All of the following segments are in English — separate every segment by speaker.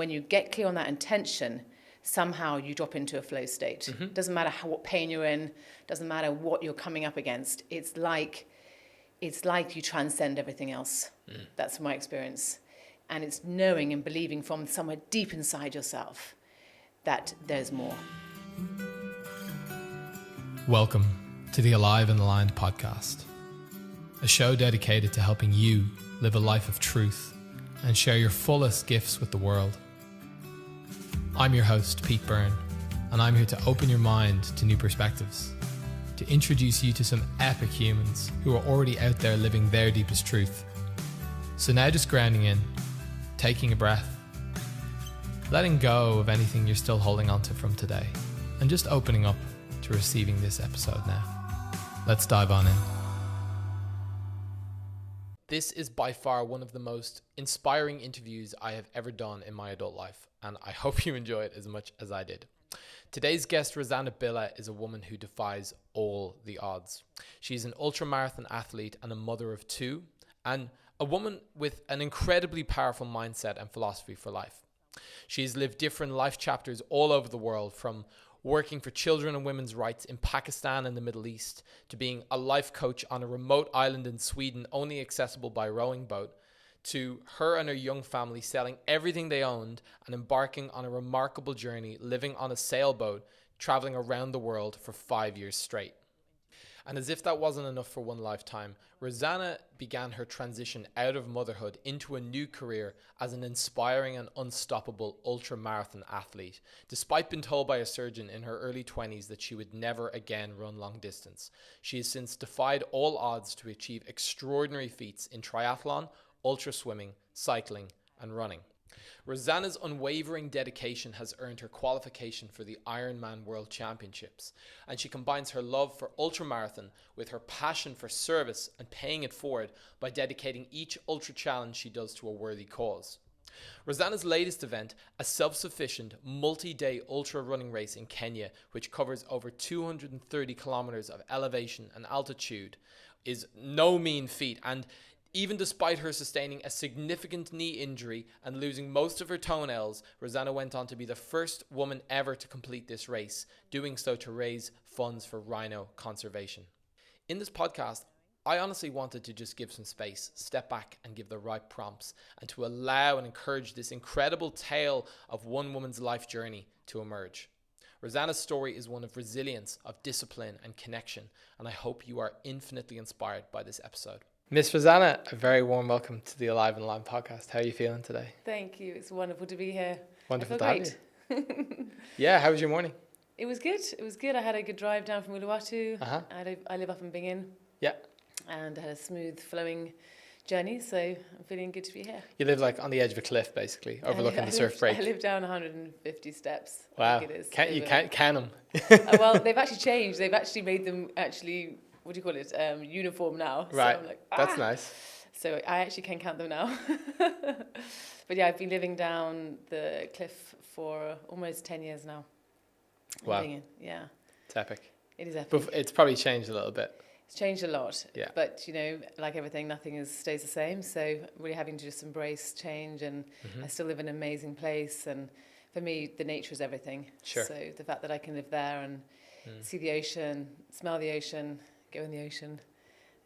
Speaker 1: When you get clear on that intention, somehow you drop into a flow state. Doesn't matter what pain you're in, doesn't matter what you're coming up against. It's like you transcend everything else. That's my experience. And it's knowing and believing from somewhere deep inside yourself that there's more.
Speaker 2: Welcome to the Alive and Aligned podcast, a show dedicated to helping you live a life of truth and share your fullest gifts with the world. I'm your host, Pete Byrne, and I'm here to open your mind to new perspectives, to introduce you to some epic humans who are already out there living their deepest truth. So now just grounding in, taking a breath, letting go of anything you're still holding onto from today, and just opening up to receiving this episode now. Let's dive on in. This is by far one of the most inspiring interviews I have ever done in my adult life, and I hope you enjoy it as much as I did. Today's guest, Rosanna Billé, is a woman who defies all the odds. She's an ultramarathon athlete and a mother of two, and a woman with an incredibly powerful mindset and philosophy for life. She's lived different life chapters all over the world, from working for children and women's rights in Pakistan and the Middle East, to being a life coach on a remote island in Sweden only accessible by rowing boat, to her and her young family selling everything they owned and embarking on a remarkable journey, living on a sailboat, traveling around the world for 5 years straight. And as if that wasn't enough for one lifetime, Rosanna began her transition out of motherhood into a new career as an inspiring and unstoppable ultramarathon athlete, despite being told by a surgeon in her early 20s that she would never again run long distance. She has since defied all odds to achieve extraordinary feats in triathlon, ultra swimming, cycling, and running. Rosanna's unwavering dedication has earned her qualification for the Ironman World Championships, and she combines her love for ultramarathon with her passion for service and paying it forward by dedicating each ultra challenge she does to a worthy cause. Rosanna's latest event, a self-sufficient multi-day ultra running race in Kenya, which covers over 230 kilometers of elevation and altitude, is no mean feat, and even despite her sustaining a significant knee injury and losing most of her toenails, Rosanna went on to be the first woman ever to complete this race, doing so to raise funds for rhino conservation. In this podcast, I honestly wanted to just give some space, step back and give the right prompts, and to allow and encourage this incredible tale of one woman's life journey to emerge. Rosanna's story is one of resilience, of discipline and connection, and I hope you are infinitely inspired by this episode. Miss Rosanna, a very warm welcome to the Alive and Aligned podcast. How are you feeling today?
Speaker 1: Thank you. It's wonderful to be here.
Speaker 2: Wonderful to have you. Yeah, how was your morning?
Speaker 1: It was good. It was good. I had a good drive down from Uluwatu.
Speaker 2: Uh-huh.
Speaker 1: I live up in Bingin.
Speaker 2: Yeah.
Speaker 1: And I had a smooth flowing journey, so I'm feeling good to be here.
Speaker 2: You live like on the edge of a cliff, basically, overlooking the surf break.
Speaker 1: I live down 150 steps.
Speaker 2: Wow.
Speaker 1: I think it is.
Speaker 2: You can't count them.
Speaker 1: Well, they've actually changed. They've actually made them what do you call it? Uniform now.
Speaker 2: Right.
Speaker 1: So I'm like,
Speaker 2: That's nice.
Speaker 1: So I actually can count them now. But yeah, I've been living down the cliff for almost 10 years now.
Speaker 2: Wow.
Speaker 1: Yeah.
Speaker 2: It's epic.
Speaker 1: It is epic.
Speaker 2: But it's probably changed a little bit.
Speaker 1: It's changed a lot.
Speaker 2: Yeah.
Speaker 1: But, like everything, nothing stays the same. So really having to just embrace change, and I still live in an amazing place. And for me, the nature is everything.
Speaker 2: Sure.
Speaker 1: So the fact that I can live there and see the ocean, smell the ocean, go in the ocean,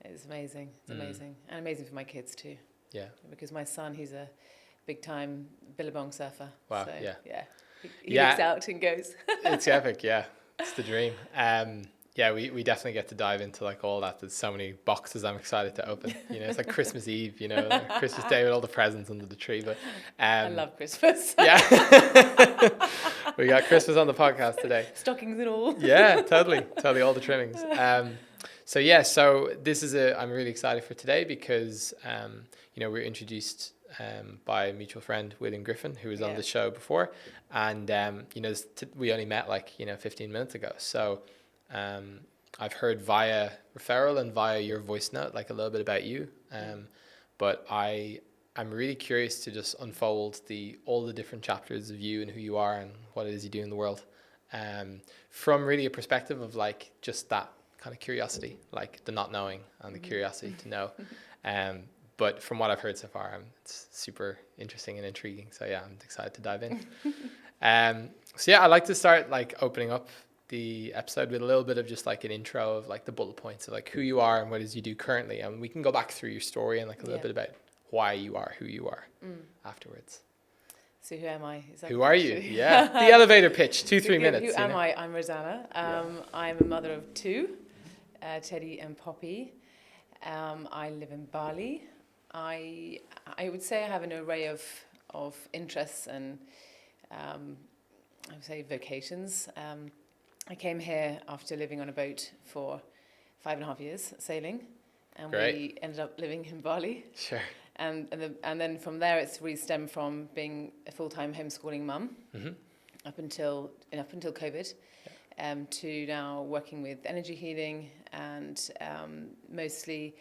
Speaker 1: it's amazing. It's amazing. And amazing for my kids too.
Speaker 2: Yeah.
Speaker 1: Because my son, he's a big time billabong surfer.
Speaker 2: Wow.
Speaker 1: So,
Speaker 2: yeah.
Speaker 1: He looks out and goes.
Speaker 2: It's epic. Yeah. It's the dream. Yeah, we definitely get to dive into like all that. There's so many boxes I'm excited to open. It's like Christmas Eve, like Christmas Day with all the presents under the tree. But
Speaker 1: I love Christmas.
Speaker 2: Yeah. We got Christmas on the podcast today.
Speaker 1: Stockings and all.
Speaker 2: Yeah, totally all the trimmings. So this is I'm really excited for today because we were introduced by a mutual friend, William Griffin, who was on the show before, and we only met 15 minutes ago. So I've heard via referral and via your voice note a little bit about you, but I'm really curious to just unfold all the different chapters of you and who you are and what it is you do in the world, from really a perspective of just that kind of curiosity, the not knowing and the curiosity to know. But from what I've heard so far, it's super interesting and intriguing. So yeah, I'm excited to dive in. So yeah, I like to start like opening up the episode with a little bit of just like an intro of like the bullet points of like who you are and what it is you do currently. And we can go back through your story and like a little bit about why you are who you are afterwards.
Speaker 1: So who am I? Is that
Speaker 2: who are you? Yeah. The elevator pitch, 2-3 minutes.
Speaker 1: Who am I? I'm Rosanna. I'm a mother of two, Teddy and Poppy. I live in Bali. I would say I have an array of interests and I would say vocations. I came here after living on a boat for 5.5 years sailing, and we ended up living in Bali.
Speaker 2: Sure.
Speaker 1: And then from there, it's really stemmed from being a full-time homeschooling mum up until COVID, to now working with energy healing and mostly.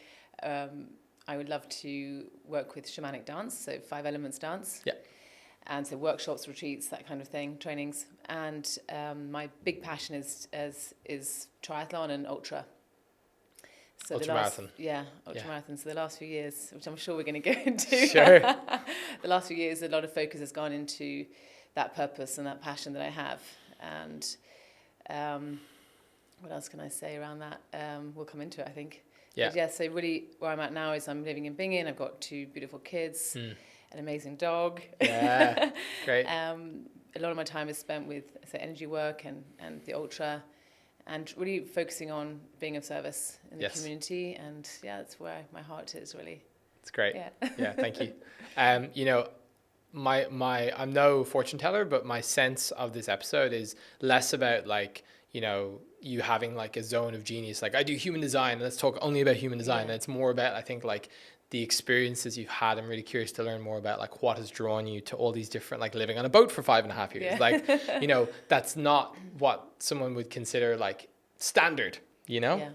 Speaker 1: I would love to work with shamanic dance, so 5 elements dance. Yeah. And so workshops, retreats, that kind of thing, trainings. And my big passion is triathlon and ultra. So
Speaker 2: ultramarathon.
Speaker 1: Ultramarathon. So the last few years, which I'm sure we're going to go into.
Speaker 2: Sure.
Speaker 1: The last few years, a lot of focus has gone into that purpose and that passion that I have. And what else can I say around that? We'll come into it, I think.
Speaker 2: Yeah.
Speaker 1: But yeah, so really where I'm at now is I'm living in Bingin. I've got 2 beautiful kids, an amazing dog.
Speaker 2: Yeah, great.
Speaker 1: A lot of my time is spent with energy work and the ultra, and really focusing on being of service in the community. And yeah, that's where my heart is really.
Speaker 2: It's great.
Speaker 1: Yeah,
Speaker 2: yeah, thank you. You know, I'm no fortune teller, but my sense of this episode is less about like, you know, you having like a zone of genius, like I do human design, let's talk only about human design. And it's more about, I think, like the experiences you've had. I'm really curious to learn more about like what has drawn you to all these different, like living on a boat for 5.5 years. Like, you know, that's not what someone would consider like standard, you know?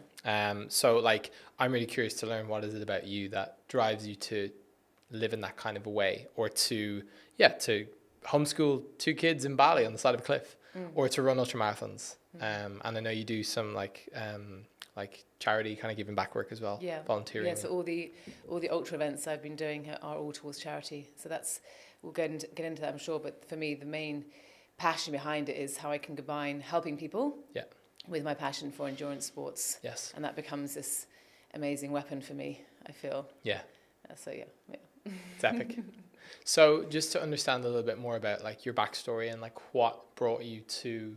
Speaker 2: So like, I'm really curious to learn what is it about you that drives you to live in that kind of a way, or to homeschool 2 kids in Bali on the side of a cliff, or to run ultramarathons. And I know you do some like charity kind of giving back work as well, volunteering.
Speaker 1: Yeah, so all the ultra events I've been doing are all towards charity. So we'll get into that, I'm sure. But for me, the main passion behind it is how I can combine helping people with my passion for endurance sports. Yes. And that becomes this amazing weapon for me, I feel. Yeah.
Speaker 2: It's epic. So just to understand a little bit more about like your backstory and like what brought you to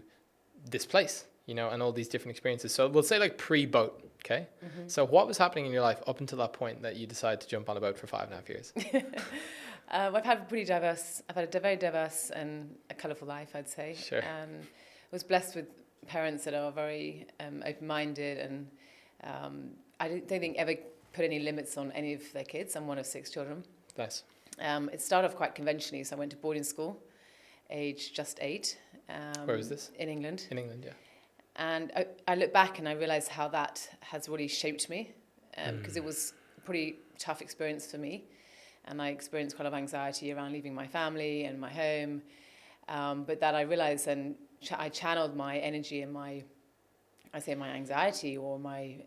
Speaker 2: this place, you know, and all these different experiences. So we'll say like pre-boat, okay? So what was happening in your life up until that point that you decided to jump on a boat for 5.5 years?
Speaker 1: I've had a very diverse and a colourful life, I'd say.
Speaker 2: Sure.
Speaker 1: Was blessed with parents that are very open-minded, and I don't think ever put any limits on any of their kids. I'm one of 6 children.
Speaker 2: Nice.
Speaker 1: It started off quite conventionally, so I went to boarding school, age just 8.
Speaker 2: Where was this?
Speaker 1: In England.
Speaker 2: In England, yeah.
Speaker 1: And I look back and I realise how that has really shaped me, because it was a pretty tough experience for me, and I experienced quite a lot of anxiety around leaving my family and my home, but that I realised, and I channeled my energy and my anxiety or my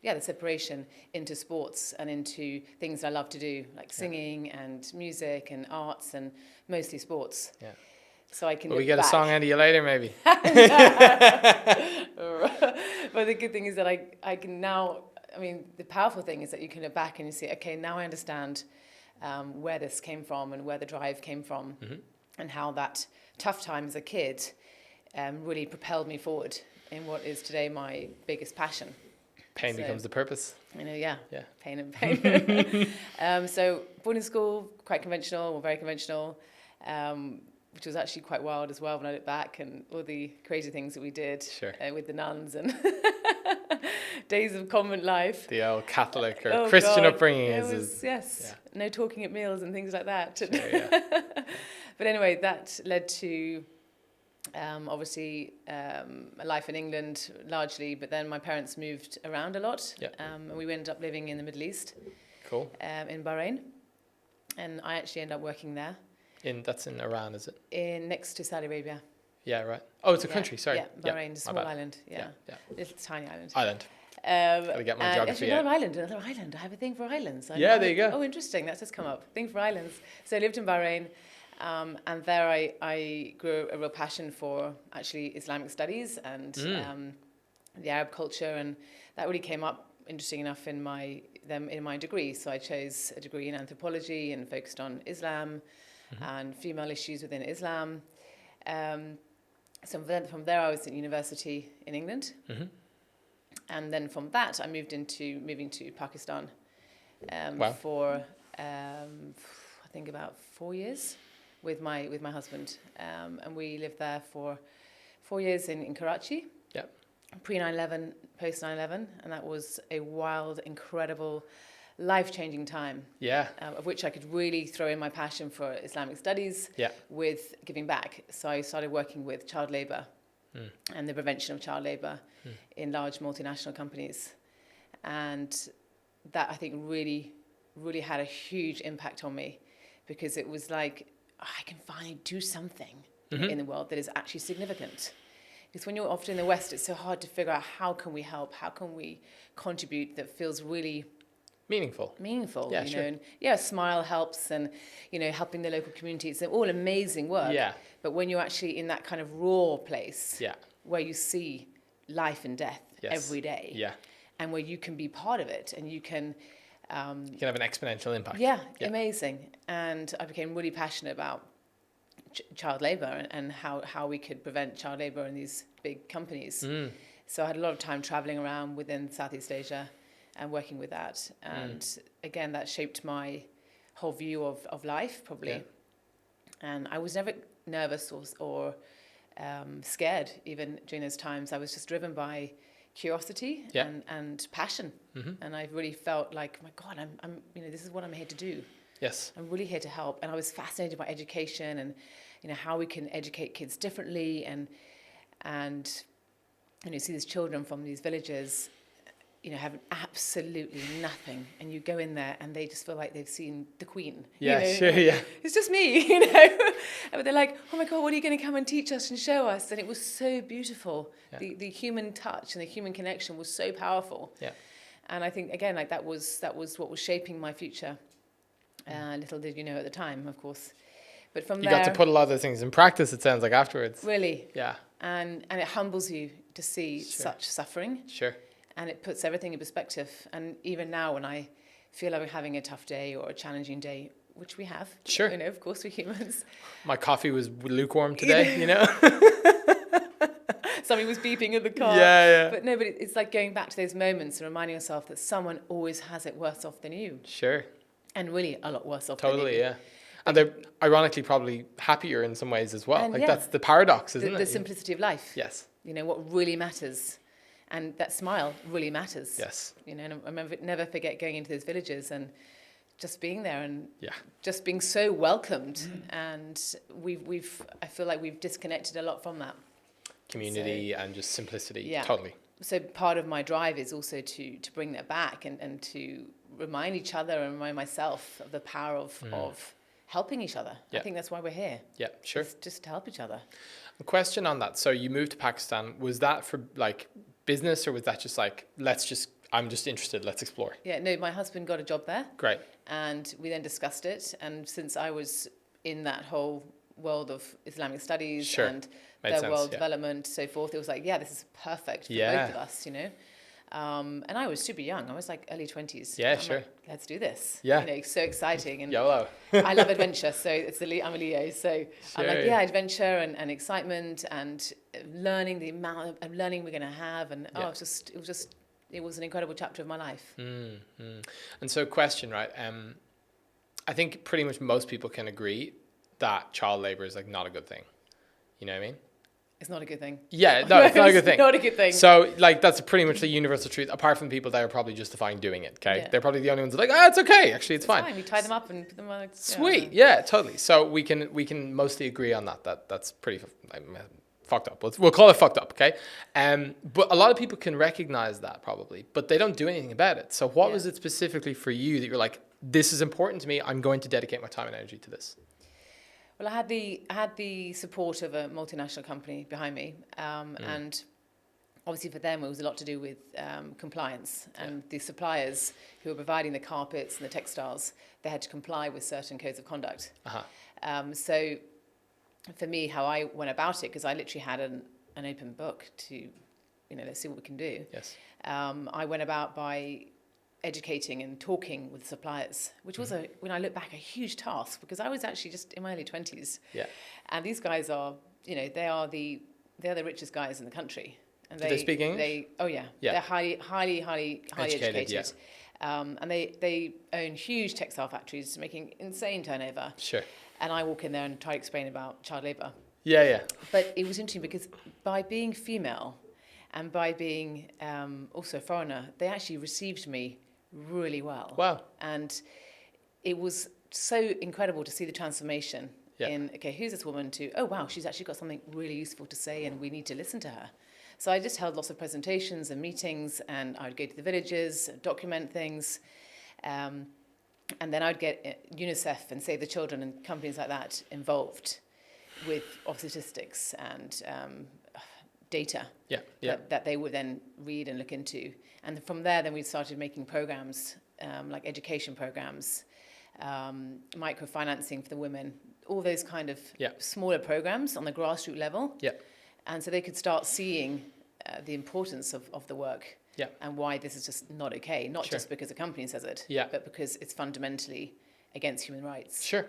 Speaker 1: the separation into sports and into things I love to do, like singing and music and arts, and mostly sports. Yeah. So I can.
Speaker 2: Will we get a song out of you later, maybe?
Speaker 1: But the good thing is that I can now. I mean, the powerful thing is that you can look back and you see, okay, now I understand where this came from and where the drive came from, and how that tough time as a kid really propelled me forward in what is today my biggest passion.
Speaker 2: Pain becomes the purpose.
Speaker 1: You know, pain and pain. So boarding school, quite conventional, or very conventional, which was actually quite wild as well when I look back, and all the crazy things that we did with the nuns and days of convent life.
Speaker 2: The old Catholic or Christian upbringing is
Speaker 1: no talking at meals and things like that.
Speaker 2: Sure, yeah.
Speaker 1: But anyway, that led to obviously a life in England largely, but then my parents moved around a lot, and we ended up living in the Middle East.
Speaker 2: Cool.
Speaker 1: In Bahrain, and I actually ended up working there.
Speaker 2: That's in Iran, is it?
Speaker 1: Next to Saudi Arabia.
Speaker 2: Yeah, right. Oh, it's a country. Sorry.
Speaker 1: Yeah, Bahrain, a small island. Yeah, little tiny island.
Speaker 2: Gotta get my geography
Speaker 1: actually,
Speaker 2: out.
Speaker 1: another island. I have a thing for islands.
Speaker 2: Yeah, there you go.
Speaker 1: Oh, interesting. That's just come up. Thing for islands. So I lived in Bahrain, and there I grew a real passion for actually Islamic studies and the Arab culture, and that really came up, interesting enough, in my degree. So I chose a degree in anthropology and focused on Islam and female issues within Islam. So from there I was at university in England. And then from that, I moving to Pakistan for I think about 4 years with my husband, and we lived there for 4 years in Karachi.
Speaker 2: Yep.
Speaker 1: Pre 9/11, post 9/11, and that was a wild, incredible, life-changing time.
Speaker 2: Yeah.
Speaker 1: Of which I could really throw in my passion for Islamic studies.
Speaker 2: Yeah.
Speaker 1: With giving back. So I started working with child labour and the prevention of child labour in large multinational companies. And that, I think, really, really had a huge impact on me, because it was like, I can finally do something in the world that is actually significant. Because when you're often in the West, it's so hard to figure out how can we help, how can we contribute that feels really
Speaker 2: Meaningful.
Speaker 1: Yeah, you know, and a smile helps, and helping the local community, it's all amazing work.
Speaker 2: Yeah.
Speaker 1: But when you're actually in that kind of raw place,
Speaker 2: Yeah.
Speaker 1: where you see life and death every day, and where you can be part of it, and you can
Speaker 2: You can have an exponential impact.
Speaker 1: yeah, amazing. And I became really passionate about child labour and how we could prevent child labour in these big companies. So I had a lot of time traveling around within Southeast Asia and working with that. And again, that shaped my whole view of life, probably.
Speaker 2: Yeah.
Speaker 1: And I was never nervous or scared, even during those times. I was just driven by curiosity and passion. And I really felt like, my God, I'm this is what I'm here to do.
Speaker 2: Yes.
Speaker 1: I'm really here to help. And I was fascinated by education and, how we can educate kids differently and see these children from these villages, have absolutely nothing. And you go in there and they just feel like they've seen the Queen.
Speaker 2: Yeah, sure, yeah.
Speaker 1: It's just me, But they're like, oh my God, what are you going to come and teach us and show us? And it was so beautiful. Yeah. The human touch and the human connection was so powerful.
Speaker 2: Yeah.
Speaker 1: And I think, again, like that was what was shaping my future. Little did you know at the time, of course. But from there...
Speaker 2: You got to put a lot of those things in practice, it sounds like, afterwards.
Speaker 1: Really.
Speaker 2: Yeah.
Speaker 1: And it humbles you to see such suffering.
Speaker 2: Sure.
Speaker 1: And it puts everything in perspective. And even now, when I feel like I'm having a tough day or a challenging day, which we have.
Speaker 2: Sure.
Speaker 1: Of course, we're humans.
Speaker 2: My coffee was lukewarm today,
Speaker 1: Somebody was beeping in the car.
Speaker 2: Yeah.
Speaker 1: But no, but it's like going back to those moments and reminding yourself that someone always has it worse off than you.
Speaker 2: Sure.
Speaker 1: And really a lot worse off than you.
Speaker 2: Totally, yeah. And they're ironically probably happier in some ways as well.
Speaker 1: And
Speaker 2: that's the paradox, isn't it?
Speaker 1: The simplicity of life.
Speaker 2: Yes.
Speaker 1: What really matters. And that smile really matters.
Speaker 2: Yes.
Speaker 1: And I remember, never forget going into those villages and just being there and just being so welcomed. And I feel like we've disconnected a lot from that.
Speaker 2: Community and just simplicity.
Speaker 1: Yeah.
Speaker 2: Totally.
Speaker 1: So part of my drive is also to bring that back and to remind each other and remind myself of the power of helping each other.
Speaker 2: Yeah.
Speaker 1: I think that's why we're here.
Speaker 2: Yeah, sure.
Speaker 1: It's just to help each other.
Speaker 2: A question on that. So you moved to Pakistan. Was that for like business, or was that just like, I'm just interested, let's explore?
Speaker 1: Yeah, no, my husband got a job there.
Speaker 2: Great.
Speaker 1: And we then discussed it. And since I was in that whole world of Islamic studies and their world development, so forth, it was like, this is perfect for both of us, And I was super young. I was like early 20s.
Speaker 2: Yeah,
Speaker 1: I'm like, let's do this.
Speaker 2: Yeah.
Speaker 1: So exciting. And
Speaker 2: YOLO.
Speaker 1: I love adventure. So I'm a Leo. So I'm like, adventure and excitement and learning, the amount of learning we're going to have. And it was an incredible chapter of my life.
Speaker 2: And so question, right? I think pretty much most people can agree that child labor is like not a good thing. You know what I mean?
Speaker 1: It's not a good thing.
Speaker 2: Yeah, no, it's not a good thing.
Speaker 1: It's not a good thing.
Speaker 2: So, like, that's pretty much the universal truth, apart from the people that are probably justifying doing it, okay?
Speaker 1: Yeah.
Speaker 2: They're probably the only ones that are like, it's okay, actually, it's fine.
Speaker 1: We tie them up and put them on. Like,
Speaker 2: sweet, yeah, totally. So we can mostly agree on that. That's pretty fucked up. We'll call it fucked up, okay? But a lot of people can recognize that probably, but they don't do anything about it. So what was it specifically for you that you're like, this is important to me, I'm going to dedicate my time and energy to this?
Speaker 1: Well, I had the support of a multinational company behind me, and obviously for them, it was a lot to do with compliance. And the suppliers who were providing the carpets and the textiles, they had to comply with certain codes of conduct. So for me, how I went about it, because I literally had an open book to, let's see what we can do.
Speaker 2: Yes.
Speaker 1: I went about by educating and talking with suppliers, which was, when I look back, a huge task, because I was actually just in my early 20s.
Speaker 2: Yeah.
Speaker 1: And these guys are, they're the richest guys in the country. And
Speaker 2: Do they speak English?
Speaker 1: Yeah. They're highly educated. And they own huge textile factories making insane turnover.
Speaker 2: Sure.
Speaker 1: And I walk in there and try to explain about child labour.
Speaker 2: Yeah.
Speaker 1: But it was interesting because by being female and by being also a foreigner, they actually received me really well.
Speaker 2: Wow.
Speaker 1: And it was so incredible to see the transformation in, okay, who's this woman, to, oh, wow, she's actually got something really useful to say and we need to listen to her. So I just held lots of presentations and meetings, and I would go to the villages, document things, and then I'd get UNICEF and Save the Children and companies like that involved with statistics and data that they would then read and look into. And from there, then we started making programs, like education programs, microfinancing for the women, all those kind of smaller programs on the grassroots level. Yeah. And so they could start seeing the importance of the work and why this is just not okay, not just because a company says it, but because it's fundamentally against human rights. Sure.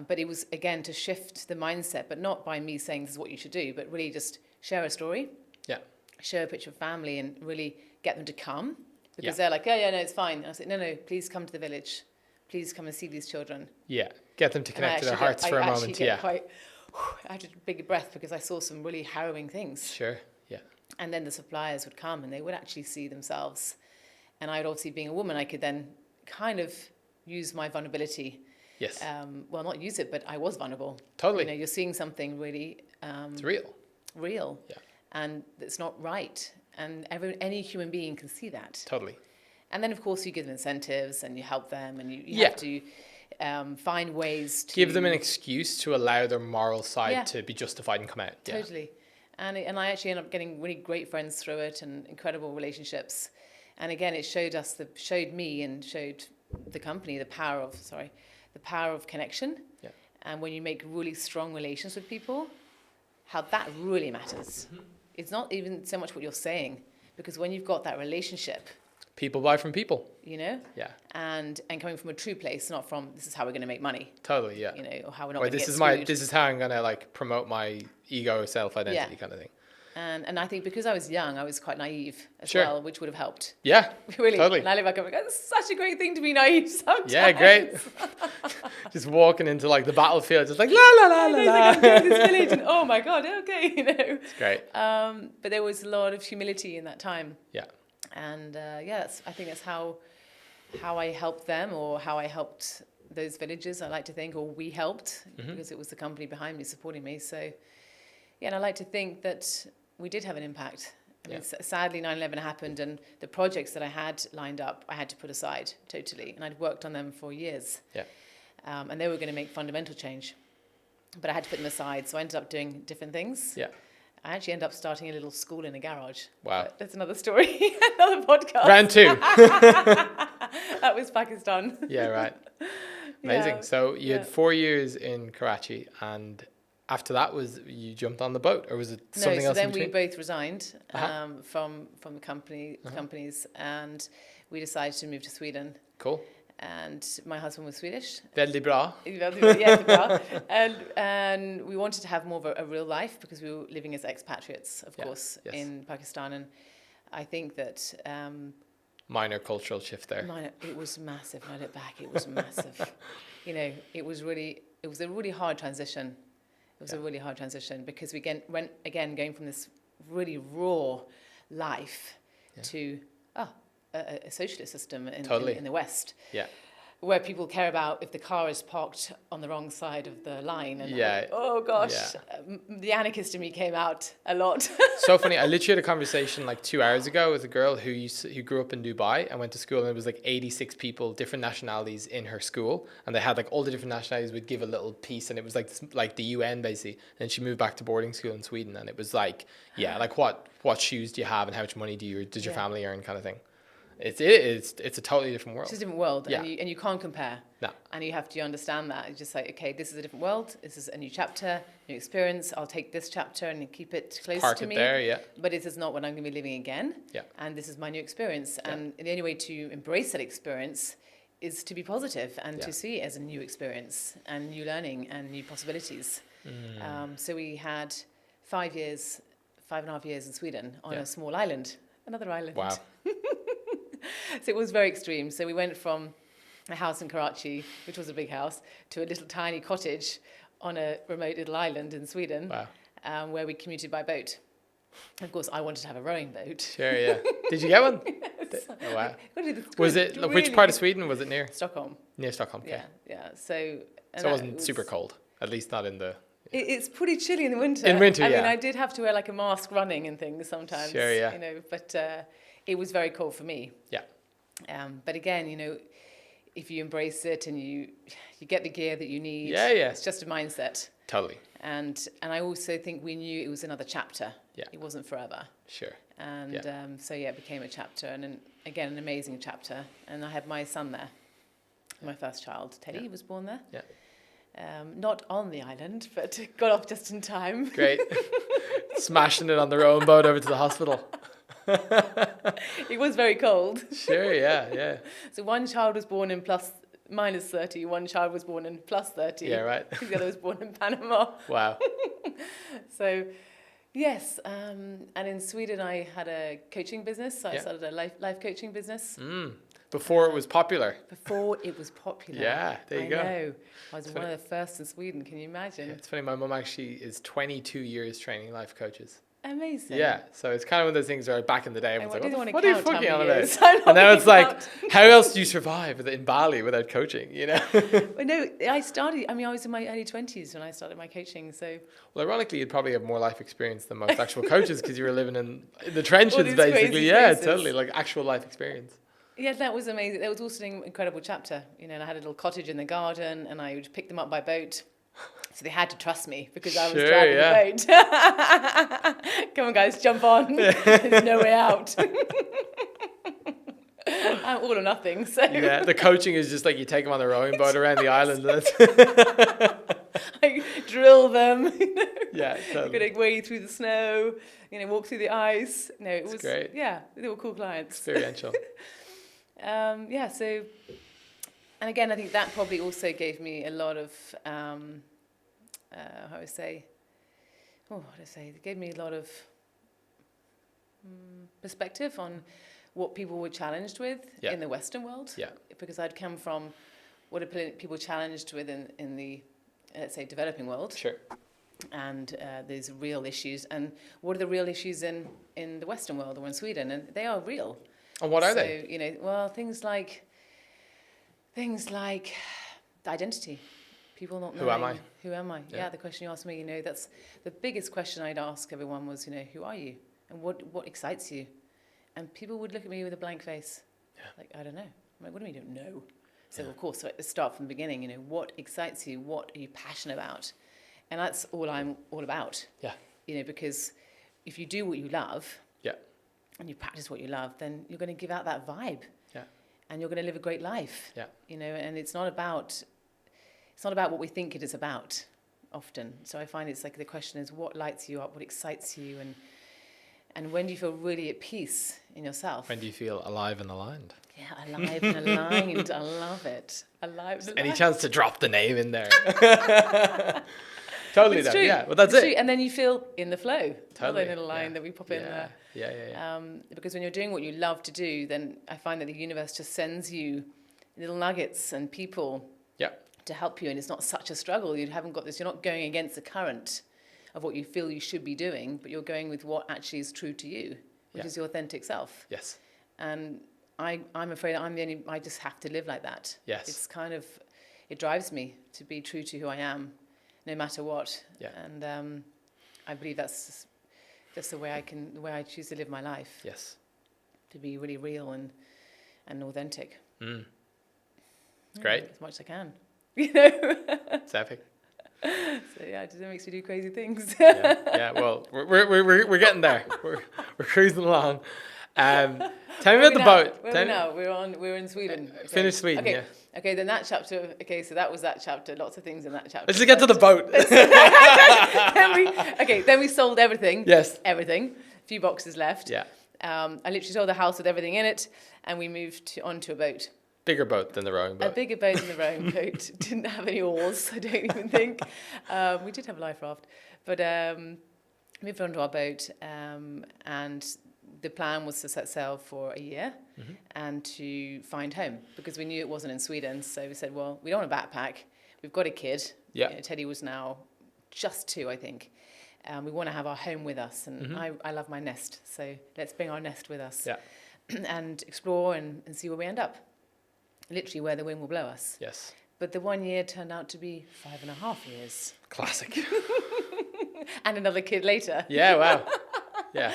Speaker 1: But it was, again, to shift the mindset, but not by me saying this is what you should do, but really just share a story, share a picture of family, and really get them to come, because they're like, no, it's fine. And I said, no, please come to the village. Please come and see these children. Yeah, get them to connect to their hearts for a moment. I had a big breath because I saw some really harrowing things. Sure, yeah. And then the suppliers would come and they would actually see themselves. And I'd obviously, being a woman, I could then kind of use my vulnerability. Yes. Well, not use it, but I was vulnerable. Totally. You're seeing something really... it's real. Real. Yeah. And it's not right. And any human being can see that. Totally. And then, of course, you give them incentives and you help them, and you have to... find ways to... Give them an excuse to allow their moral side to be justified and come out. Totally. And I actually ended up getting really great friends through it and incredible relationships. And again, it showed me and showed the company the power of connection. Yeah. And when you make really strong relations with people, how that really matters. Mm-hmm. It's not even so much what you're saying, because when you've got that relationship... People buy from people. Yeah. And coming from a true place, not from, this is how we're going to make money. Totally, yeah. Or how we're not going to get screwed. This is how I'm going to promote my ego, self-identity kind of thing. And I think because I was young, I was quite naive as well, which would have helped. Yeah, really. Totally. And I look back and go, it's such a great thing to be naive sometimes. Yeah, great. Just walking into the battlefield, just la la la la la. I'm going to this village and oh my God, okay, It's great. But there was a lot of humility in that time. Yeah. And I think that's how I helped them, or how I helped those villages, I like to think, or we helped, because it was the company behind me supporting me. So, and I like to think that we did have an impact. I mean, sadly, 9/11 happened, and the projects that I had lined up, I had to put aside totally. And I'd worked on them for years. Yeah. And they were going to make fundamental change. But I had to put them aside, so I ended up doing different things. Yeah. I actually ended up starting a little school in a garage. Wow. But that's another story, another podcast. Round 2. That was Pakistan. Yeah, right. Amazing. Yeah. So you had 4 years in Karachi, and after that you jumped on the boat, or was it something else in between? No, so then we both resigned from the companies, and we decided to move to Sweden. Cool. And my husband was Swedish. Väldigt bra. Bra. And we wanted to have more of a real life, because we were living as expatriates, of course, in Pakistan. And I think that... minor cultural shift there. It was massive. When I look back, it was massive. It was a really hard transition. It was a really hard transition, because we went going from this really raw life to... a socialist system in the West. Yeah. where people care about if the car is parked on the wrong side of the line. And
Speaker 2: Yeah.
Speaker 1: oh gosh, the anarchist in me came out a lot.
Speaker 2: So funny. I literally had a conversation like 2 hours ago with a girl who grew up in Dubai and went to school, and it was like 86 people, different nationalities in her school, and they had like all the different nationalities would give a little piece, and it was like the UN basically. And she moved back to boarding school in Sweden, and it was like, yeah, like what shoes do you have and how much money does your family earn, kind of thing. It's a totally different world.
Speaker 1: It's a different world,
Speaker 2: Yeah.
Speaker 1: and you can't compare.
Speaker 2: No.
Speaker 1: And you have to understand that. It's just like, okay, this is a different world. This is a new chapter, new experience. I'll take this chapter and keep it close
Speaker 2: Park
Speaker 1: to
Speaker 2: it
Speaker 1: me.
Speaker 2: there, yeah.
Speaker 1: But this is not what I'm going to be living again.
Speaker 2: Yeah.
Speaker 1: And this is my new experience. And the only way to embrace that experience is to be positive and to see it as a new experience and new learning and new possibilities. So we had 5.5 years in Sweden on a small island, another island.
Speaker 2: Wow.
Speaker 1: So it was very extreme. So we went from a house in Karachi, which was a big house, to a little tiny cottage on a remote little island in Sweden, where we commuted by boat. Of course, I wanted to have a rowing boat.
Speaker 2: Sure, yeah. Did you get one?
Speaker 1: Yes.
Speaker 2: Oh, wow.
Speaker 1: Was
Speaker 2: it really, which part of Sweden was it near?
Speaker 1: Stockholm.
Speaker 2: Near Stockholm, okay.
Speaker 1: Yeah. So
Speaker 2: it wasn't super cold, at least not in the...
Speaker 1: It's pretty chilly in the winter.
Speaker 2: In winter,
Speaker 1: I mean, I did have to wear like a mask running and things sometimes.
Speaker 2: Sure, yeah.
Speaker 1: You know, but it was very cold for me.
Speaker 2: Yeah.
Speaker 1: But again, you know, if you embrace it and you get the gear that you need, it's just a mindset.
Speaker 2: Totally.
Speaker 1: And I also think we knew it was another chapter.
Speaker 2: Yeah.
Speaker 1: It wasn't forever.
Speaker 2: Sure.
Speaker 1: And it became a chapter, and again an amazing chapter. And I had my son there, my first child, Teddy, was born there.
Speaker 2: Yeah.
Speaker 1: Not on the island, but got off just in time.
Speaker 2: Great. Smashing it on the rowing boat over to the hospital.
Speaker 1: It was very cold.
Speaker 2: Sure, yeah.
Speaker 1: So one child was born in minus 30, one child was born in plus 30.
Speaker 2: Yeah, right.
Speaker 1: The other was born in Panama.
Speaker 2: Wow.
Speaker 1: So, yes, and in Sweden I had a coaching business. So I started a life coaching business.
Speaker 2: Before it was popular.
Speaker 1: Before it was popular.
Speaker 2: Yeah, there you go.
Speaker 1: I know. I was one of the first in Sweden. Can you imagine?
Speaker 2: Yeah, it's funny. My mum actually is 22 years training life coaches.
Speaker 1: Amazing.
Speaker 2: Yeah, so it's kind of one of those things where back in the day, everyone's like, what are you fucking on about?
Speaker 1: And
Speaker 2: now it's like, how else do you survive in Bali without coaching, you know?
Speaker 1: Well, no, I was in my early 20s when I started my coaching, so...
Speaker 2: Well, ironically, you'd probably have more life experience than most actual coaches because you were living in the trenches, basically. Yeah,
Speaker 1: places.
Speaker 2: Totally, like actual life experience.
Speaker 1: Yeah, that was amazing. That was also an incredible chapter, you know, and I had a little cottage in the garden and I would pick them up by boat. So they had to trust me because I was driving the boat. Come on, guys, jump on. There's no way out. I'm all or nothing. So
Speaker 2: yeah, the coaching is just like you take them on the rowing boat around the island.
Speaker 1: I drill them. You know?
Speaker 2: Yeah, totally.
Speaker 1: You're gonna wade through the snow. You know, walk through the ice. No, it was
Speaker 2: great.
Speaker 1: Yeah, they were cool clients.
Speaker 2: Experiential.
Speaker 1: So, and again, I think that probably also gave me a lot of, it gave me a lot of perspective on what people were challenged with in the Western world. Yeah. Because I'd come from what are people challenged with in the, let's say, developing world.
Speaker 2: Sure.
Speaker 1: And there's real issues. And what are the real issues in the Western world or in Sweden? And they are real.
Speaker 2: And what are they?
Speaker 1: You know, well, things like identity. People not knowing. Who am I? Yeah, the question you asked me, you know, that's the biggest question I'd ask everyone was, you know, who are you? And what excites you? And people would look at me with a blank face. Yeah. Like, I don't know. I'm like, what do you mean you don't know? So, of course, so let's start from the beginning, you know, what excites you? What are you passionate about? And that's all I'm all about. Yeah. You know, because if you do what you love, and you practice what you love, then you're going to give out that vibe. Yeah. And you're going to live a great life. Yeah. You know, and it's not about what we think it is about often. So I find it's like the question is what lights you up, what excites you, and when do you feel really at peace in yourself?
Speaker 2: When do you feel alive and aligned?
Speaker 1: Yeah, alive and aligned. I love it. Alive and aligned.
Speaker 2: Any chance to drop the name in there? Totally.
Speaker 1: It's true.
Speaker 2: Yeah, well, that's it.
Speaker 1: True. And then you feel in the flow.
Speaker 2: Totally.
Speaker 1: Another little line that we pop in there.
Speaker 2: Yeah.
Speaker 1: Because when you're doing what you love to do, then I find that the universe just sends you little nuggets and people to help you. And it's not such a struggle. You haven't got this. You're not going against the current of what you feel you should be doing, but you're going with what actually is true to you, which is your authentic self.
Speaker 2: Yes.
Speaker 1: And I'm afraid I just have to live like that.
Speaker 2: Yes.
Speaker 1: It's kind of, it drives me to be true to who I am, no matter what.
Speaker 2: Yeah.
Speaker 1: And I believe that's the way I choose to live my life.
Speaker 2: Yes.
Speaker 1: To be really real and authentic.
Speaker 2: Great.
Speaker 1: As much as I can. You know?
Speaker 2: It's epic.
Speaker 1: So yeah, it makes me do crazy things.
Speaker 2: Yeah. Well, we're getting there. We're cruising along. Tell me about the boat.
Speaker 1: Where are we now? We're in Sweden. Okay.
Speaker 2: Finish Sweden.
Speaker 1: Okay.
Speaker 2: Yeah.
Speaker 1: Okay. Then that chapter. Okay. So that was that chapter. Lots of things in that chapter.
Speaker 2: Let's just get to the boat.
Speaker 1: Then we sold everything.
Speaker 2: Yes.
Speaker 1: Everything. A few boxes left.
Speaker 2: Yeah.
Speaker 1: I literally sold the house with everything in it, and we moved onto a boat.
Speaker 2: Bigger boat than the rowing boat.
Speaker 1: A bigger boat than the rowing boat. Didn't have any oars, I don't even think. We did have a life raft. But moved onto our boat, and the plan was to set sail for a year and to find home, because we knew it wasn't in Sweden. So we said, well, we don't want a backpack. We've got a kid.
Speaker 2: Yeah.
Speaker 1: Teddy was now just 2, I think. We want to have our home with us. And I love my nest. So let's bring our nest with us and explore and see where we end up. Literally where the wind will blow us.
Speaker 2: Yes.
Speaker 1: But the 1 year turned out to be 5.5 years.
Speaker 2: Classic.
Speaker 1: And another kid later.
Speaker 2: Yeah, wow. Yeah.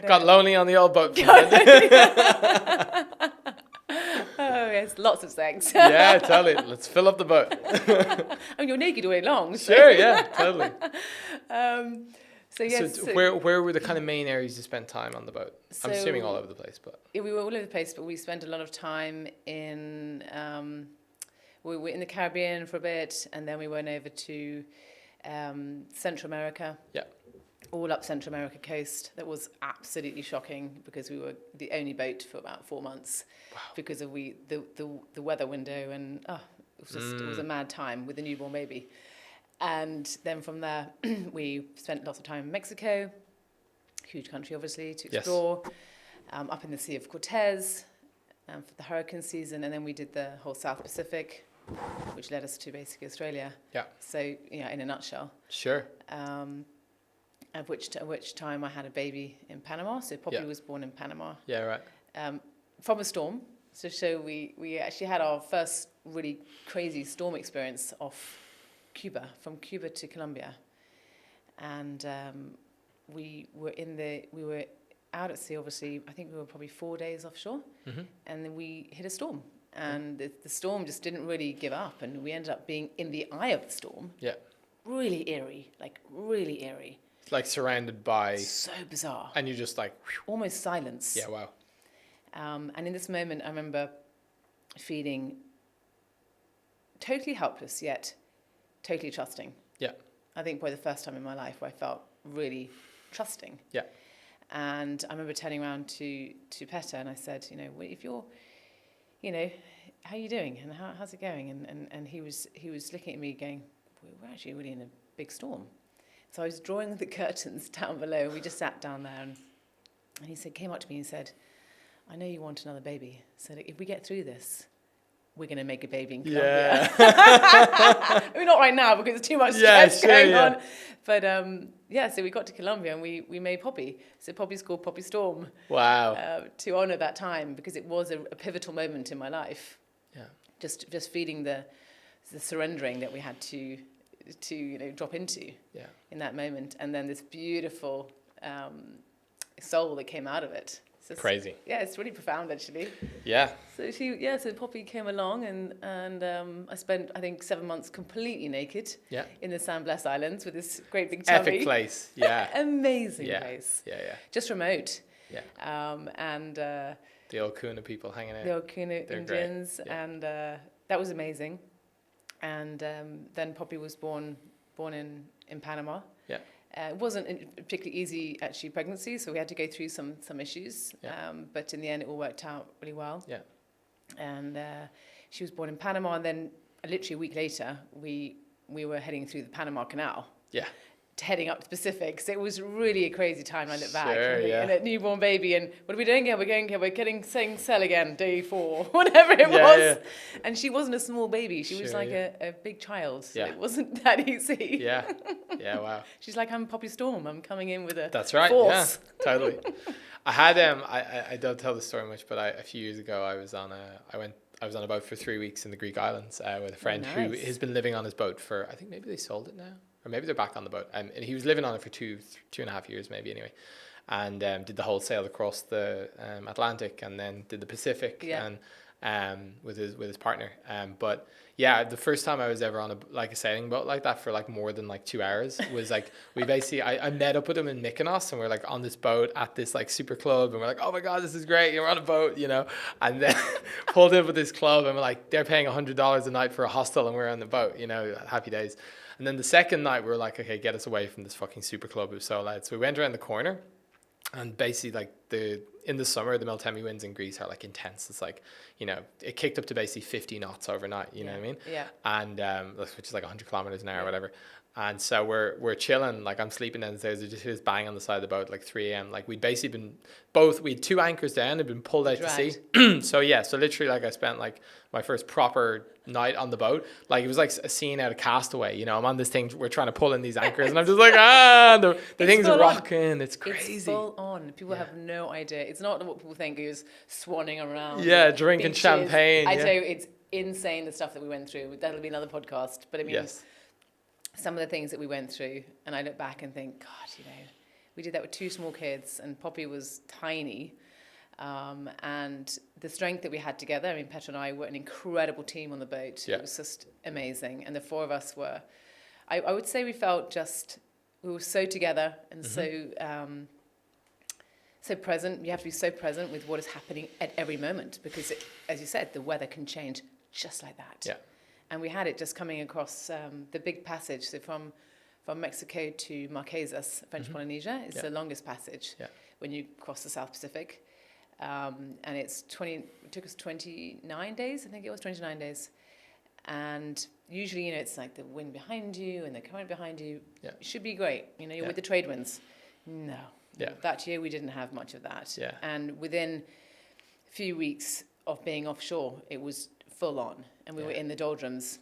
Speaker 2: Got lonely on the old boat.
Speaker 1: Oh, yes, lots of sex.
Speaker 2: Yeah, totally. Let's fill up the boat.
Speaker 1: I mean, you're naked all day long. So.
Speaker 2: Sure, yeah, totally.
Speaker 1: So yes.
Speaker 2: So where were the kind of main areas you spent time on the boat? I'm assuming all over the place, but
Speaker 1: yeah, we were all over the place, but we spent a lot of time in. We were in the Caribbean for a bit, and then we went over to Central America. Yeah. All up Central America coast. That was absolutely shocking, because we were the only boat for about 4 months. Wow. Because of the weather window, and it was a mad time with a newborn baby. And then from there, we spent lots of time in Mexico, huge country, obviously, to explore, up in the Sea of Cortez for the hurricane season. And then we did the whole South Pacific, which led us to basically Australia. Yeah. So, yeah, in a nutshell. Sure. At which time I had a baby in Panama. So Poppy was born in Panama. Yeah, right. From a storm. So we actually had our first really crazy storm experience off Cuba, from Cuba to Colombia, and we were out at sea. Obviously, I think we were probably 4 days offshore, and then we hit a storm, and the storm just didn't really give up, and we ended up being in the eye of the storm. Yeah, really eerie, really eerie.
Speaker 2: It's like surrounded by.
Speaker 1: So bizarre.
Speaker 2: And you just like.
Speaker 1: Almost silence.
Speaker 2: Yeah, wow.
Speaker 1: And in this moment, I remember feeling totally helpless, yet totally trusting. Yeah. I think probably the first time in my life where I felt really trusting. Yeah. And I remember turning around to Petter, and I said, if you're, how are you doing? And how's it going? And he was looking at me going, we're actually really in a big storm. So I was drawing the curtains down below. We just sat down there, and he came up to me and said, I know you want another baby. So if we get through this, we're going to make a baby in Colombia. Yeah. I mean, not right now, because there's too much stress going on. But so we got to Colombia, and we made Poppy. So Poppy's called Poppy Storm. Wow. To honour that time, because it was a pivotal moment in my life. Yeah. Just feeling the surrendering that we had to drop into in that moment. And then this beautiful soul that came out of it.
Speaker 2: Crazy.
Speaker 1: Yeah, it's really profound, actually.
Speaker 2: Yeah.
Speaker 1: So Poppy came along, and I spent, I think, 7 months completely naked in the San Blas Islands with this great big tummy.
Speaker 2: Epic place, yeah.
Speaker 1: Amazing place.
Speaker 2: Yeah.
Speaker 1: Just remote. Yeah.
Speaker 2: The old Kuna people hanging out.
Speaker 1: The old Kuna Indians, and that was amazing. And then Poppy was born in Panama. Yeah. It wasn't a particularly easy, actually, pregnancy, so we had to go through some issues. Yeah. But in the end, it all worked out really well. Yeah. And she was born in Panama, and then literally a week later, we were heading through the Panama Canal. Yeah. heading up to the Pacific. So it was really a crazy time. I look back
Speaker 2: yeah.
Speaker 1: and a newborn baby, and what are we doing here? We're getting saying sail again, day 4, whatever it was.
Speaker 2: Yeah.
Speaker 1: And she wasn't a small baby. She was like a big child. So
Speaker 2: Yeah.
Speaker 1: it wasn't that easy.
Speaker 2: Yeah. Yeah. Wow.
Speaker 1: She's like, I'm Poppy Storm. I'm coming in with a
Speaker 2: That's right.
Speaker 1: force.
Speaker 2: Yeah. Totally. I had I don't tell the story much, but a few years ago I was on a boat for 3 weeks in the Greek islands with a friend who has been living on his boat for, I think maybe they sold it now, or maybe they're back on the boat. And he was living on it for two and a half years maybe anyway, and did the whole sail across the Atlantic, and then did the Pacific, and with his partner. But yeah, the first time I was ever on a sailing boat like that for like more than like 2 hours was like, we basically, I met up with him in Mykonos, and we're like on this boat at this like super club, and we're like, oh my God, this is great. We're on a boat, and then pulled in with this club, and we're like, they're paying $100 a night for a hostel, and we're on the boat, happy days. And then the second night we were like, okay, get us away from this fucking super club. It was so loud. So we went around the corner, and basically like in the summer, the Meltemi winds in Greece are like intense. It's like, it kicked up to basically 50 knots overnight, you know what I mean?
Speaker 1: Yeah.
Speaker 2: And which is like 100 kilometers an hour or whatever. And so we're chilling, like I'm sleeping downstairs. I just hear this bang on the side of the boat, like 3 a.m. Like we'd basically we had 2 anchors down, had been pulled out to sea. So literally like I spent like my first proper night on the boat. Like it was like a scene out of Castaway, I'm on this thing, we're trying to pull in these anchors, and I'm just like, the things are rocking. It's crazy.
Speaker 1: It's full on. People have no idea. It's not what people think, who's swanning around.
Speaker 2: Yeah, drinking
Speaker 1: beaches.
Speaker 2: champagne.
Speaker 1: I tell you, it's insane the stuff that we went through. That'll be another podcast. But I mean, some of the things that we went through, and I look back and think, God, we did that with 2 small kids, and Poppy was tiny. And the strength that we had together, I mean, Petra and I were an incredible team on the boat. Yeah. It was just amazing. And the 4 of us were, I would say we were so together and so present. You have to be so present with what is happening at every moment, because as you said, the weather can change just like that. Yeah. And we had it just coming across the big passage. So from Mexico to Marquesas, French Polynesia, it's the longest passage when you cross the South Pacific. And it took us 29 days, I think it was 29 days. And usually, it's like the wind behind you and the current behind you. Yeah. It should be great. You're with the trade winds. No. Yeah. That year we didn't have much of that. Yeah. And within a few weeks of being offshore, it was full on. And we were in the doldrums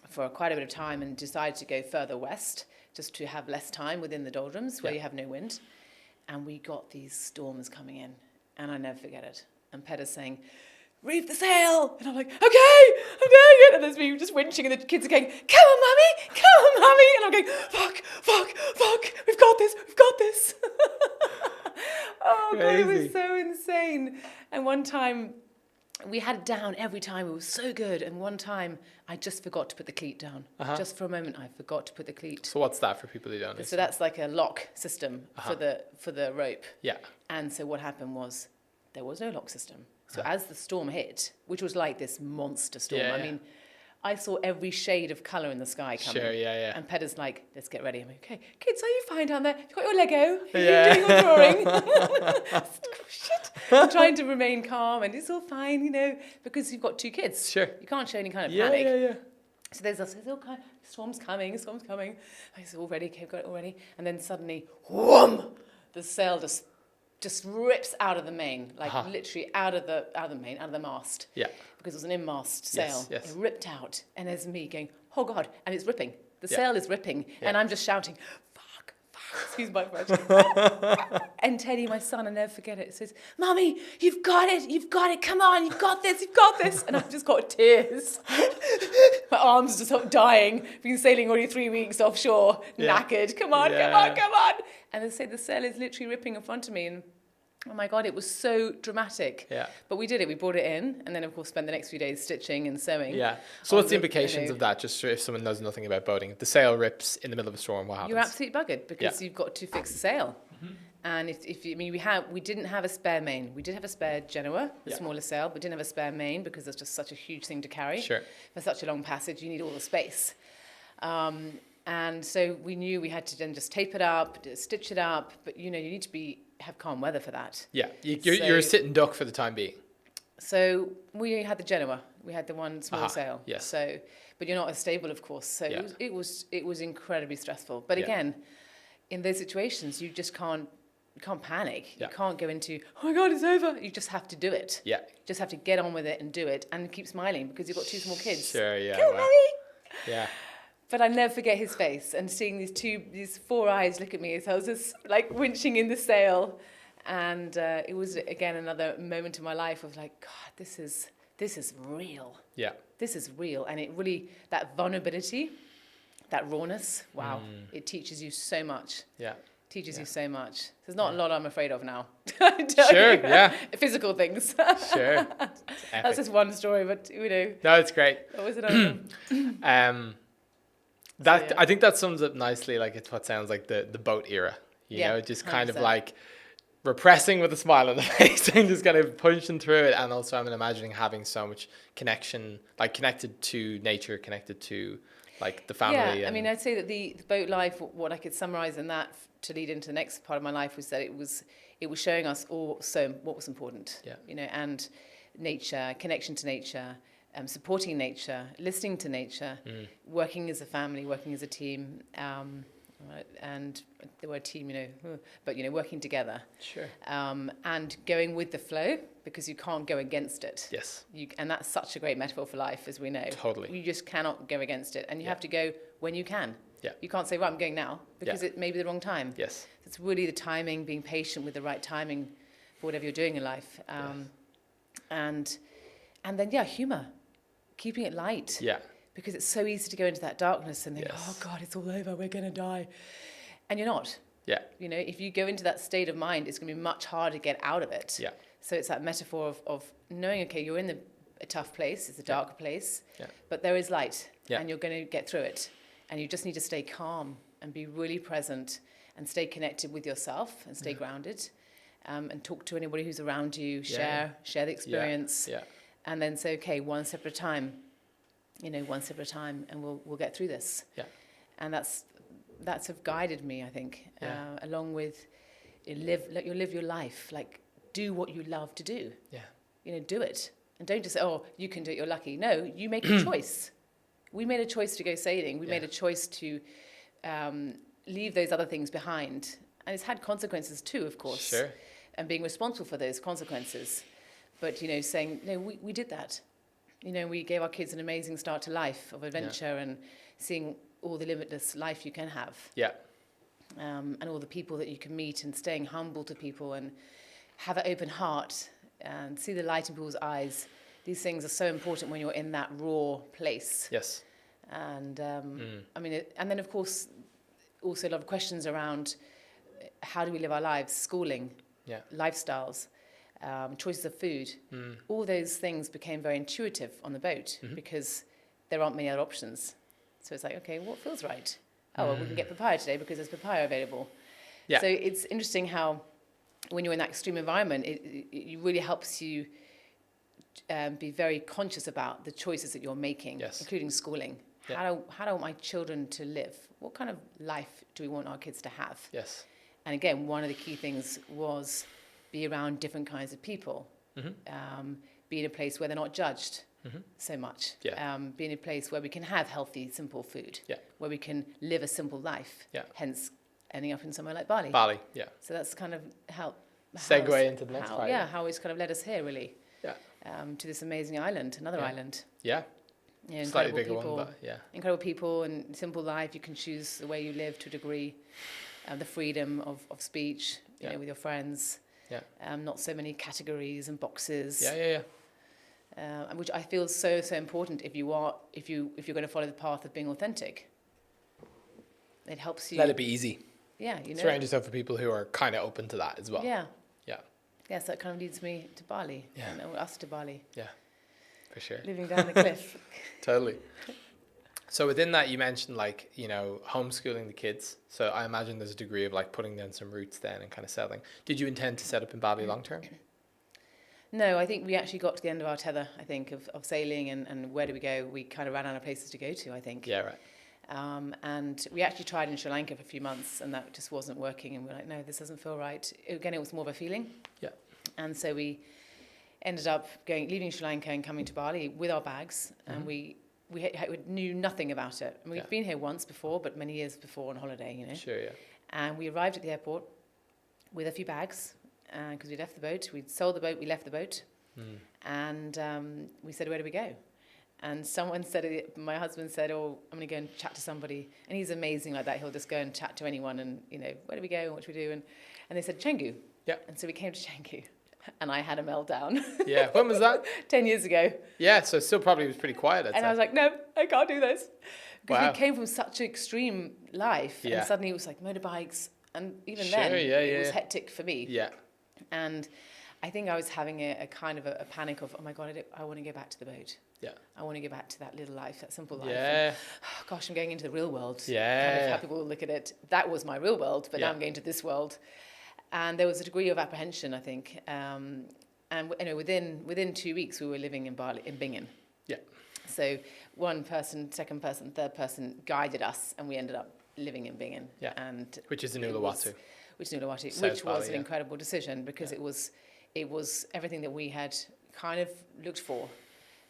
Speaker 1: for quite a bit of time, and decided to go further west just to have less time within the doldrums where you have no wind. And we got these storms coming in. And I never forget it. And Petta's saying, reef the sail. And I'm like, okay, I'm doing it. And there's me just winching, and the kids are going, come on, Mummy. And I'm going, fuck, we've got this. Oh, God, it was so insane. And one time, we had it down every time. It was so good. And one time, I just forgot to put the cleat down. Just for a moment, I forgot to put the cleat.
Speaker 2: So what's that for people who don't know?
Speaker 1: So that's like a lock system for the rope. Yeah. And so what happened was there was no lock system. So as the storm hit, which was like this monster storm, I mean, I saw every shade of colour in the sky coming.
Speaker 2: Sure, yeah.
Speaker 1: And Petta's like, let's get ready. I'm like, okay, kids, are you fine down there? You've got your Lego? You're doing your drawing? Shit. I'm trying to remain calm, and it's all fine, because you've got 2 kids. Sure. You can't show any kind of panic. Yeah. So there's all kind of, storm's coming. I said, all ready, okay, got it all ready. And then suddenly, whoom, the sail just rips out of the main, like literally out of the mast. Yeah. Because it was an in-mast sail. Yes. It ripped out, and there's me going, oh God, and it's ripping. The sail is ripping, and I'm just shouting, fuck, excuse my French. And Teddy, my son, I'll never forget it, says, Mummy, you've got it, come on, you've got this. And I've just got tears. My arms just dying, been sailing already 3 weeks offshore, knackered, come on. And they say the sail is literally ripping in front of me, and oh my God, it was so dramatic. Yeah. But we did it. We brought it in, and then, of course, spent the next few days stitching and sewing. Yeah. So
Speaker 2: what's the implications of that, just if someone knows nothing about boating? If the sail rips in the middle of a storm, what happens?
Speaker 1: You're absolutely buggered, because you've got to fix the sail. And we didn't have a spare main. We did have a spare Genoa, the smaller sail, but didn't have a spare main because it's just such a huge thing to carry. Sure. For such a long passage, you need all the space. And so we knew we had to then just tape it up, stitch it up, but you need to have calm weather for that.
Speaker 2: Yeah, you're a sitting duck for the time being.
Speaker 1: So we had the Genoa. We had the one small sail.
Speaker 2: Yes.
Speaker 1: So, but you're not as stable, of course. So it was incredibly stressful. But again, in those situations, you just can't panic. You can't go into, oh my God, it's over. You just have to do it.
Speaker 2: Yeah.
Speaker 1: You just have to get on with it and do it and keep smiling because you've got 2 small kids.
Speaker 2: Sure. Yeah.
Speaker 1: Go,
Speaker 2: Wow.
Speaker 1: Mummy!
Speaker 2: Yeah.
Speaker 1: But I never forget his face and seeing these 4 eyes look at me as I was just like winching in the sail. And it was, again, another moment in my life of like, God, this is real.
Speaker 2: Yeah.
Speaker 1: This is real. And it really, that vulnerability, that rawness, wow, it teaches you so much.
Speaker 2: Yeah.
Speaker 1: Teaches you so much. There's not a lot I'm afraid of now.
Speaker 2: Sure, yeah.
Speaker 1: Physical things.
Speaker 2: Sure.
Speaker 1: That's just one story, but
Speaker 2: No, it's great.
Speaker 1: What was it on?
Speaker 2: I think that sums up nicely, like it's what sounds like the boat era. You know, just kind of
Speaker 1: 100%.
Speaker 2: like repressing with a smile on the face and just kind of punching through it. And also I'm imagining having so much connection, like connected to nature, connected to like the family.
Speaker 1: Yeah, I mean, I'd say that the boat life, what I could summarize in that to lead into the next part of my life was that it was showing us all what was important, you know, and nature, connection to nature, supporting nature, listening to nature, working as a family, working as a team, and the word team, you know, but, you know, working together.
Speaker 2: Sure.
Speaker 1: And going with the flow because you can't go against it.
Speaker 2: Yes.
Speaker 1: And that's such a great metaphor for life, as we know.
Speaker 2: Totally.
Speaker 1: You just cannot go against it. And you have to go when you can.
Speaker 2: Yeah.
Speaker 1: You can't say, right, I'm going now because it may be the wrong time.
Speaker 2: Yes.
Speaker 1: It's really the timing, being patient with the right timing for whatever you're doing in life. And then, humor, keeping it light.
Speaker 2: Yeah.
Speaker 1: Because it's so easy to go into that darkness and think, oh God, it's all over, we're going to die. And you're not.
Speaker 2: Yeah.
Speaker 1: You know, if you go into that state of mind, it's going to be much harder to get out of it.
Speaker 2: Yeah.
Speaker 1: So it's that metaphor of knowing, okay, you're in a tough place, it's a darker place, but there is light and you're going to get through it. And you just need to stay calm and be really present and stay connected with yourself and stay grounded, and talk to anybody who's around you, share the experience, and then say, okay, one step at a time, you know, one step at a time, and we'll get through this. Yeah. And that's have guided me, I think, along with live your life, like do what you love to do. Yeah. You know, do it. And don't just say, oh, you can do it, you're lucky. No, you make a choice. We made a choice to go sailing. We made a choice to leave those other things behind. And it's had consequences too, of course. Sure. And being responsible for those consequences. But, you know, saying, no, we did that. You know, we gave our kids an amazing start to life of adventure and seeing all the limitless life you can have. Yeah. And all the people that you can meet and staying humble to people and have an open heart and see the light in people's eyes. These things are so important when you're in that raw place. Yes. And I mean, and then of course, also a lot of questions around how do we live our lives, schooling, lifestyles, choices of food. All those things became very intuitive on the boat because there aren't many other options. So it's like, okay, what feels right? Oh, well, we can get papaya today because there's papaya available. Yeah. So it's interesting how when you're in that extreme environment, it really helps you be very conscious about the choices that you're making, including schooling. Yeah. How do I want my children to live? What kind of life do we want our kids to have? Yes. And again, one of the key things was be around different kinds of people. Be in a place where they're not judged so much. Yeah. Be in a place where we can have healthy, simple food. Yeah. Where we can live a simple life. Yeah. Hence, ending up in somewhere like Bali. Bali, yeah. So that's kind of
Speaker 2: segue into the next part.
Speaker 1: Yeah, how it's kind of led us here, really. Yeah. To this amazing island, another island. Yeah. Yeah,
Speaker 2: slightly bigger people, one, but yeah.
Speaker 1: Incredible people and simple life. You can choose the way you live to a degree. The freedom of speech, you know, with your friends. Yeah. Not so many categories and boxes. Which I feel is so important if you're going to follow the path of being authentic. It helps you.
Speaker 2: Let it be easy.
Speaker 1: Yeah, you know.
Speaker 2: Surround yourself with people who are kind of open to that as well.
Speaker 1: Yeah.
Speaker 2: Yeah.
Speaker 1: Yes, that kind of leads me to Bali. Yeah. Us to Bali.
Speaker 2: Yeah. For sure.
Speaker 1: Living down the cliff.
Speaker 2: Totally. So within that, you mentioned like, you know, homeschooling the kids. So I imagine there's a degree of like putting down some roots then and kind of settling. Did you intend to set up in Bali long term?
Speaker 1: No, I think we actually got to the end of our tether, I think, of sailing and where do we go? We kind of ran out of places to go to, I think. Yeah, right. And we actually tried in Sri Lanka for a few months and that just wasn't working. And we were like, no, this doesn't feel right. Again, it was more of a feeling. Yeah. And so we ended up leaving Sri Lanka and coming to Bali with our bags, and we knew nothing about it. And we'd been here once before, but many years before on holiday, you know.
Speaker 2: Sure, yeah.
Speaker 1: And we arrived at the airport with a few bags, because we left the boat. We'd sold the boat, we left the boat, and we said, where do we go? And someone said, my husband said, oh, I'm going to go and chat to somebody. And he's amazing like that. He'll just go and chat to anyone and, you know, where do we go and what do we do? And they said, Canggu.
Speaker 2: Yeah. And
Speaker 1: so we came to Canggu. And I had a meltdown.
Speaker 2: Yeah. When was that?
Speaker 1: 10 years ago.
Speaker 2: Yeah. So still probably was pretty quiet.
Speaker 1: I was like, no, I can't do this. Because we came from such an extreme life. Yeah. And suddenly it was like motorbikes. And even then, it was hectic for me.
Speaker 2: Yeah. And
Speaker 1: I think I was having a kind of a panic of, oh my God, I want to go back to the boat.
Speaker 2: Yeah.
Speaker 1: I want to go back to that little life, that simple life.
Speaker 2: Yeah.
Speaker 1: And, oh, gosh, I'm going into the real world.
Speaker 2: Yeah.
Speaker 1: Kind of how people look at it. That was my real world, but now I'm going to this world. And there was a degree of apprehension, I think. And you know, within 2 weeks, we were living in Bingen.
Speaker 2: Yeah.
Speaker 1: So one person, second person, third person guided us, and we ended up living in Bingen.
Speaker 2: Yeah.
Speaker 1: And
Speaker 2: which is in Uluwatu.
Speaker 1: Which was an incredible decision, because it was everything that we had kind of looked for.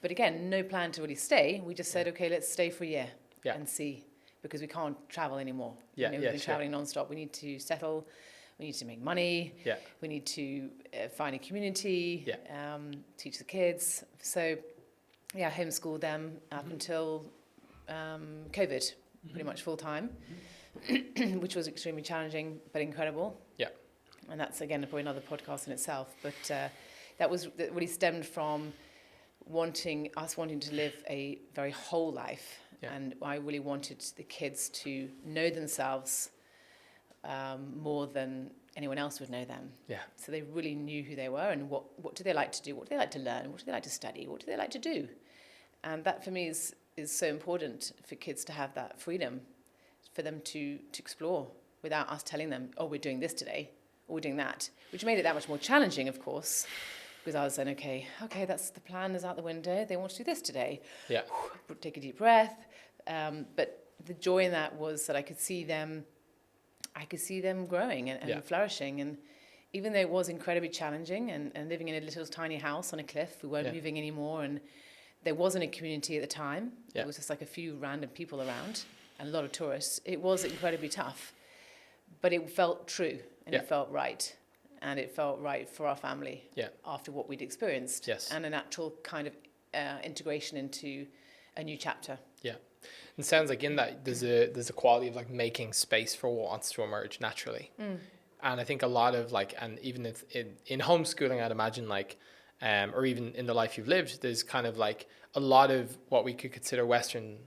Speaker 1: But again, no plan to really stay. We just said, okay, let's stay for a year and see, because we can't travel anymore.
Speaker 2: Yeah,
Speaker 1: we've been traveling nonstop. We need to settle. We need to make money. Yeah. We need to find a community. Yeah. Teach the kids. So, homeschool them up until COVID, pretty much full time, which was extremely challenging but incredible. Yeah. And that's again probably another podcast in itself. But that really stemmed from wanting to live a very whole life. Yeah. And I really wanted the kids to know themselves more than anyone else would know them. Yeah. So they really knew who they were and what do they like to do, what do they like to learn, what do they like to study, what do they like to do. And that for me is so important for kids to have that freedom, for them to explore without us telling them, oh, we're doing this today, or we're doing that, which made it that much more challenging, of course. Because I was saying, okay, that's the plan is out the window. They want to do this today. Yeah. Take a deep breath. But the joy in that was that I could see them growing and flourishing. And even though it was incredibly challenging and living in a little tiny house on a cliff, we weren't moving anymore. And there wasn't a community at the time. Yeah. It was just like a few random people around and a lot of tourists. It was incredibly tough. But it felt true and it felt right. And it felt right for our family after what we'd experienced. Yes. And a natural kind of integration into a new chapter. Yeah.
Speaker 2: It sounds like in that there's a quality of like making space for what wants to emerge naturally. Mm. And I think a lot of like, and even in homeschooling, I'd imagine like, or even in the life you've lived, there's kind of like a lot of what we could consider Western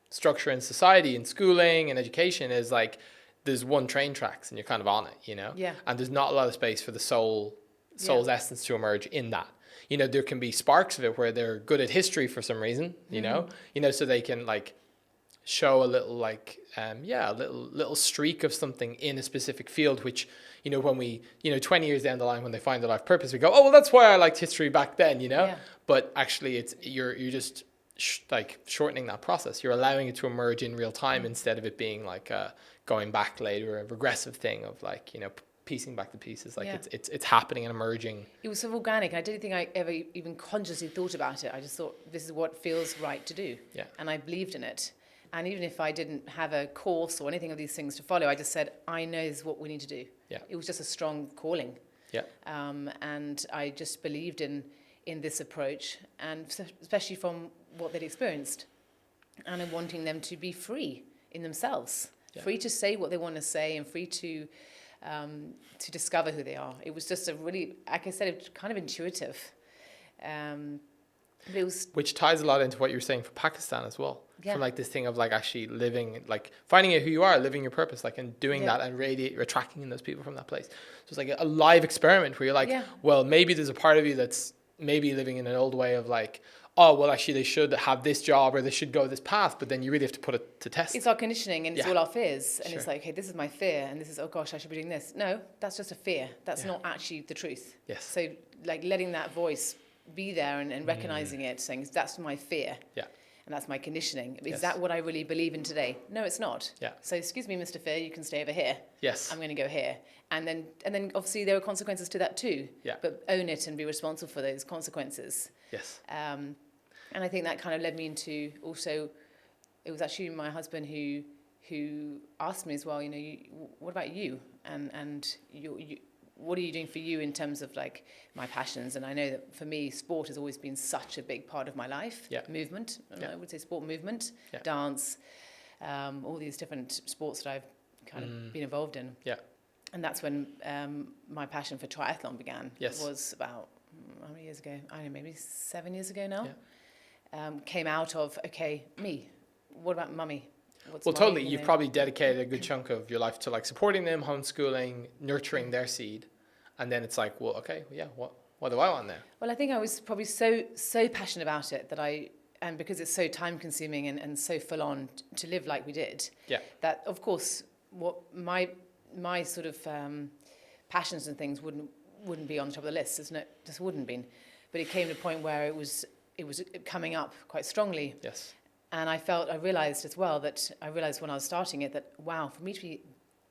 Speaker 2: structure in society and schooling and education is like, there's one train tracks and you're kind of on it, you know? Yeah. And there's not a lot of space for the soul's essence to emerge in that. You know, there can be sparks of it where they're good at history for some reason, you know, so they can like show a little like, a little streak of something in a specific field, which, you know, when we, 20 years down the line, when they find their life purpose, we go, oh, well, that's why I liked history back then, you know? Yeah. But actually you're just like shortening that process. You're allowing it to emerge in real time instead of it being like going back later, a regressive thing of like, piecing back the pieces. Like it's happening and emerging.
Speaker 1: It was so organic. I didn't think I ever even consciously thought about it. I just thought this is what feels right to do. Yeah. And I believed in it. And even if I didn't have a course or anything of these things to follow, I just said, I know this is what we need to do. Yeah. It was just a strong calling. Yeah. And I just believed in this approach, and especially from what they'd experienced, and in wanting them to be free in themselves, free to say what they want to say, and free to discover who they are. It was just a really, like I said, it was kind of intuitive. But it was,
Speaker 2: which ties a lot into what you're saying for Pakistan as well. Yeah. From like this thing of like actually living, like finding out who you are, living your purpose, like and doing that and attracting in those people from that place. So it's like a live experiment where you're like, well, maybe there's a part of you that's maybe living in an old way of like, oh, well, actually they should have this job or they should go this path, but then you really have to put it to test.
Speaker 1: It's our conditioning and it's all our fears. And it's like, hey, this is my fear and this is, oh gosh, I should be doing this. No, that's just a fear. That's not actually the truth. Yes. So like letting that voice be there and recognizing it, saying that's my fear. Yeah. and that's my conditioning. Is
Speaker 2: Yes.
Speaker 1: that what I really believe in today? No, it's not.
Speaker 2: Yeah.
Speaker 1: So excuse me, Mr. Fear, you can stay over here.
Speaker 2: Yes.
Speaker 1: I'm going to go here. And then obviously there are consequences to that too.
Speaker 2: Yeah.
Speaker 1: But own it and be responsible for those consequences.
Speaker 2: Yes.
Speaker 1: And I think that kind of led me into also, it was actually my husband who asked me as well, you know, what about you? And you what are you doing for you in terms of like my passions? And I know that for me, sport has always been such a big part of my life.
Speaker 2: Yeah.
Speaker 1: Movement,
Speaker 2: Yeah.
Speaker 1: I would say sport movement,
Speaker 2: Yeah.
Speaker 1: dance, all these different sports that I've kind of been involved in.
Speaker 2: Yeah.
Speaker 1: And that's when my passion for triathlon began.
Speaker 2: Yes.
Speaker 1: It was about, how many years ago? I don't know, maybe 7 years ago now.
Speaker 2: Yeah.
Speaker 1: Came out of, okay, me. What about mummy?
Speaker 2: Well, totally. You've probably dedicated a good chunk of your life to like supporting them, homeschooling, nurturing their seed. And then it's like, well, okay, yeah, what do I want now?
Speaker 1: Well, I think I was probably so passionate about it that and because it's so time consuming and so full on to live like we did,
Speaker 2: Yeah.
Speaker 1: that of course, what my sort of passions and things wouldn't be on the top of the list, isn't it? Just wouldn't been. But it came to a point where it was coming up quite strongly.
Speaker 2: Yes.
Speaker 1: And I realized as well that when I was starting it that, wow, for me to be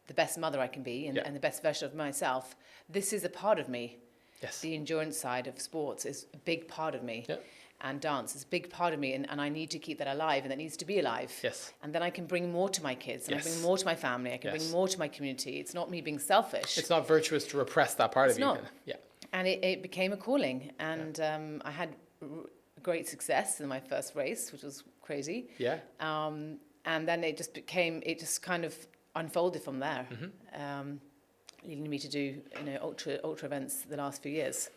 Speaker 1: the best mother I can be and the best version of myself, this is a part of me.
Speaker 2: Yes.
Speaker 1: The endurance side of sports is a big part of me.
Speaker 2: Yeah.
Speaker 1: And dance is a big part of me. And I need to keep that alive, and that needs to be alive.
Speaker 2: Yes.
Speaker 1: And then I can bring more to my kids, and I
Speaker 2: Yes.
Speaker 1: bring more to my family. I can
Speaker 2: Yes.
Speaker 1: bring more to my community. It's not me being selfish.
Speaker 2: It's not virtuous to repress that part of you.
Speaker 1: not.
Speaker 2: Yeah.
Speaker 1: And it became a calling. And I had great success in my first race, which was crazy.
Speaker 2: Yeah.
Speaker 1: And then it just kind of unfolded from there, leading me to do ultra events the last few years,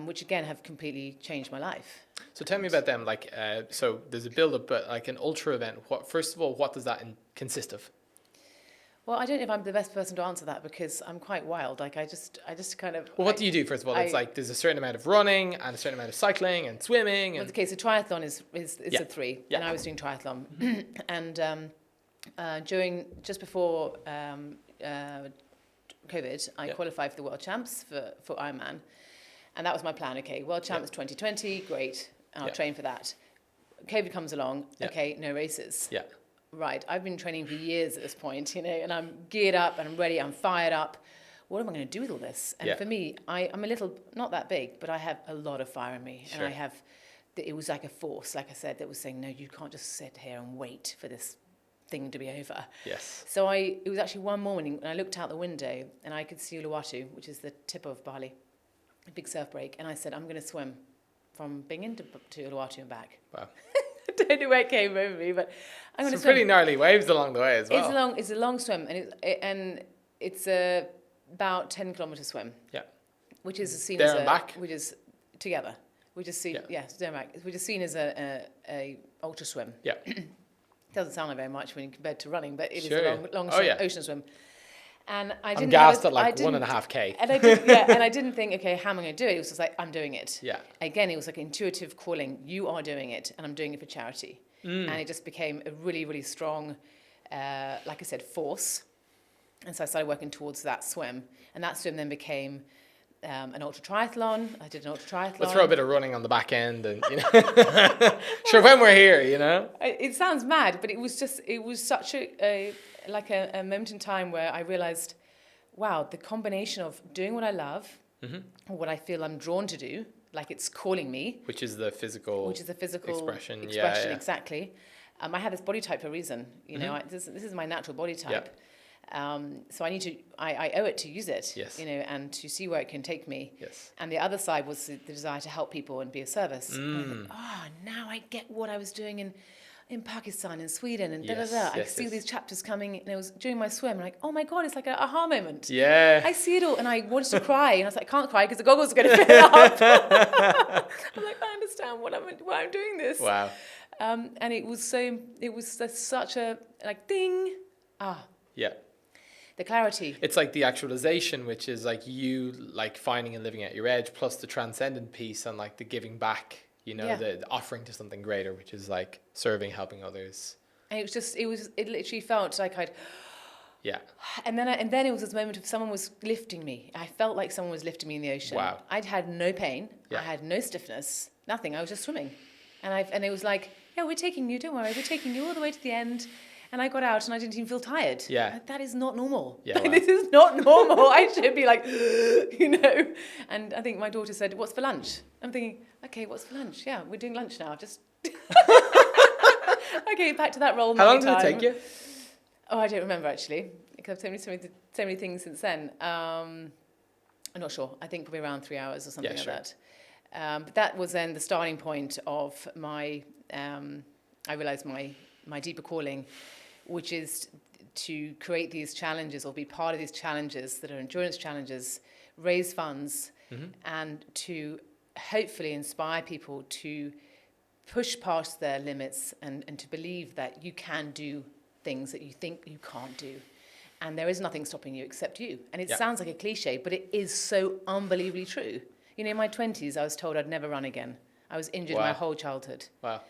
Speaker 1: which again have completely changed my life.
Speaker 2: So tell me about them. Like, so there's a build-up, but like an ultra event. First of all, what does that consist of?
Speaker 1: Well, I don't know if I'm the best person to answer that because I'm quite wild. Like I just kind of.
Speaker 2: Well, what do you do first of all? It's like there's a certain amount of running and a certain amount of cycling and swimming.
Speaker 1: Well, okay, so triathlon is
Speaker 2: Yeah.
Speaker 1: a 3,
Speaker 2: Yeah.
Speaker 1: and I was doing triathlon, and during just before COVID, I qualified for the World Champs for Ironman, and that was my plan. Okay, World Champs 2020, great, and I'll train for that. COVID comes along.
Speaker 2: Yeah.
Speaker 1: Okay, no races.
Speaker 2: Yeah.
Speaker 1: Right, I've been training for years at this point, and I'm geared up and I'm ready, I'm fired up. What am I going to do with all this? And for me, I'm a little, not that big, but I have a lot of fire in me.
Speaker 2: Sure.
Speaker 1: And it was like a force, like I said, that was saying, no, you can't just sit here and wait for this thing to be over.
Speaker 2: Yes.
Speaker 1: So it was actually one morning when I looked out the window and I could see Uluwatu, which is the tip of Bali, a big surf break. And I said, I'm going to swim from Bingin to Uluwatu and back.
Speaker 2: Wow.
Speaker 1: I don't know where it came over me, but I'm going to
Speaker 2: Some
Speaker 1: swim.
Speaker 2: pretty gnarly waves along the way as well.
Speaker 1: It's a long swim, and it's about 10 kilometer swim.
Speaker 2: Yeah.
Speaker 1: Which is seen
Speaker 2: There
Speaker 1: as
Speaker 2: and back?
Speaker 1: which is together. Which is seen, there and back. Which is seen as a ultra swim.
Speaker 2: Yeah.
Speaker 1: Doesn't sound like very much when compared to running, but it is
Speaker 2: Sure.
Speaker 1: a long swim, ocean swim. And I didn't.
Speaker 2: I'm gassed at like 1.5K.
Speaker 1: And I didn't think, okay, how am I going to do it? It was just like, I'm doing it.
Speaker 2: Yeah.
Speaker 1: Again, it was like intuitive calling. You are doing it, and I'm doing it for charity. And it just became a really, really strong, like I said, force. And so I started working towards that swim, and that swim then became an ultra triathlon. I did an ultra triathlon.
Speaker 2: We'll throw a bit of running on the back end, and sure, when we're here,
Speaker 1: It sounds mad, but it was such a moment in time where I realized, wow, the combination of doing what I love, or what I feel I'm drawn to do, like it's calling me,
Speaker 2: which is the physical expression. Yeah.
Speaker 1: Exactly. I have this body type for a reason. This is my natural body type. So I owe it to use it.
Speaker 2: Yes.
Speaker 1: And to see where it can take me.
Speaker 2: Yes.
Speaker 1: And the other side was the desire to help people and be of service. And I thought, now I get what I was doing in Pakistan and Sweden and I could see these chapters coming, and it was during my swim, and like, oh my God, it's like an aha moment.
Speaker 2: Yeah.
Speaker 1: I see it all, and I wanted to cry, and I was like, I can't cry because the goggles are going to fill up. I'm like, I understand why I'm doing this.
Speaker 2: Wow.
Speaker 1: And it was such a like ding.
Speaker 2: Yeah.
Speaker 1: The clarity.
Speaker 2: It's like the actualization, which is like you like finding and living at your edge, plus the transcendent piece and like the giving back. The offering to something greater, which is like serving, helping others.
Speaker 1: And it literally felt like
Speaker 2: Yeah.
Speaker 1: And then it was this moment of someone was lifting me. I felt like someone was lifting me in the ocean.
Speaker 2: Wow.
Speaker 1: I'd had no pain.
Speaker 2: Yeah.
Speaker 1: I had no stiffness, nothing. I was just swimming. And it was like, yeah, we're taking you, don't worry, we're taking you all the way to the end. And I got out and I didn't even feel tired.
Speaker 2: Yeah.
Speaker 1: Like, that is not normal.
Speaker 2: Yeah,
Speaker 1: Like,
Speaker 2: wow.
Speaker 1: this is not normal. I should be like, you know. And I think my daughter said, what's for lunch? I'm thinking, okay, what's for lunch? Yeah, we're doing lunch now. Just okay, back to that role.
Speaker 2: How long did it take you?
Speaker 1: Oh, I don't remember actually, because I've so many things since then. I'm not sure. I think probably around 3 hours or something like that. But that was then the starting point of my. I realised my deeper calling, which is to create these challenges or be part of these challenges that are endurance challenges, raise funds, and to hopefully inspire people to push past their limits and to believe that you can do things that you think you can't do. And there is nothing stopping you except you. And it sounds like a cliche, but it is so unbelievably true. You know, in my 20s, I was told I'd never run again. I was injured my whole childhood.
Speaker 2: Wow.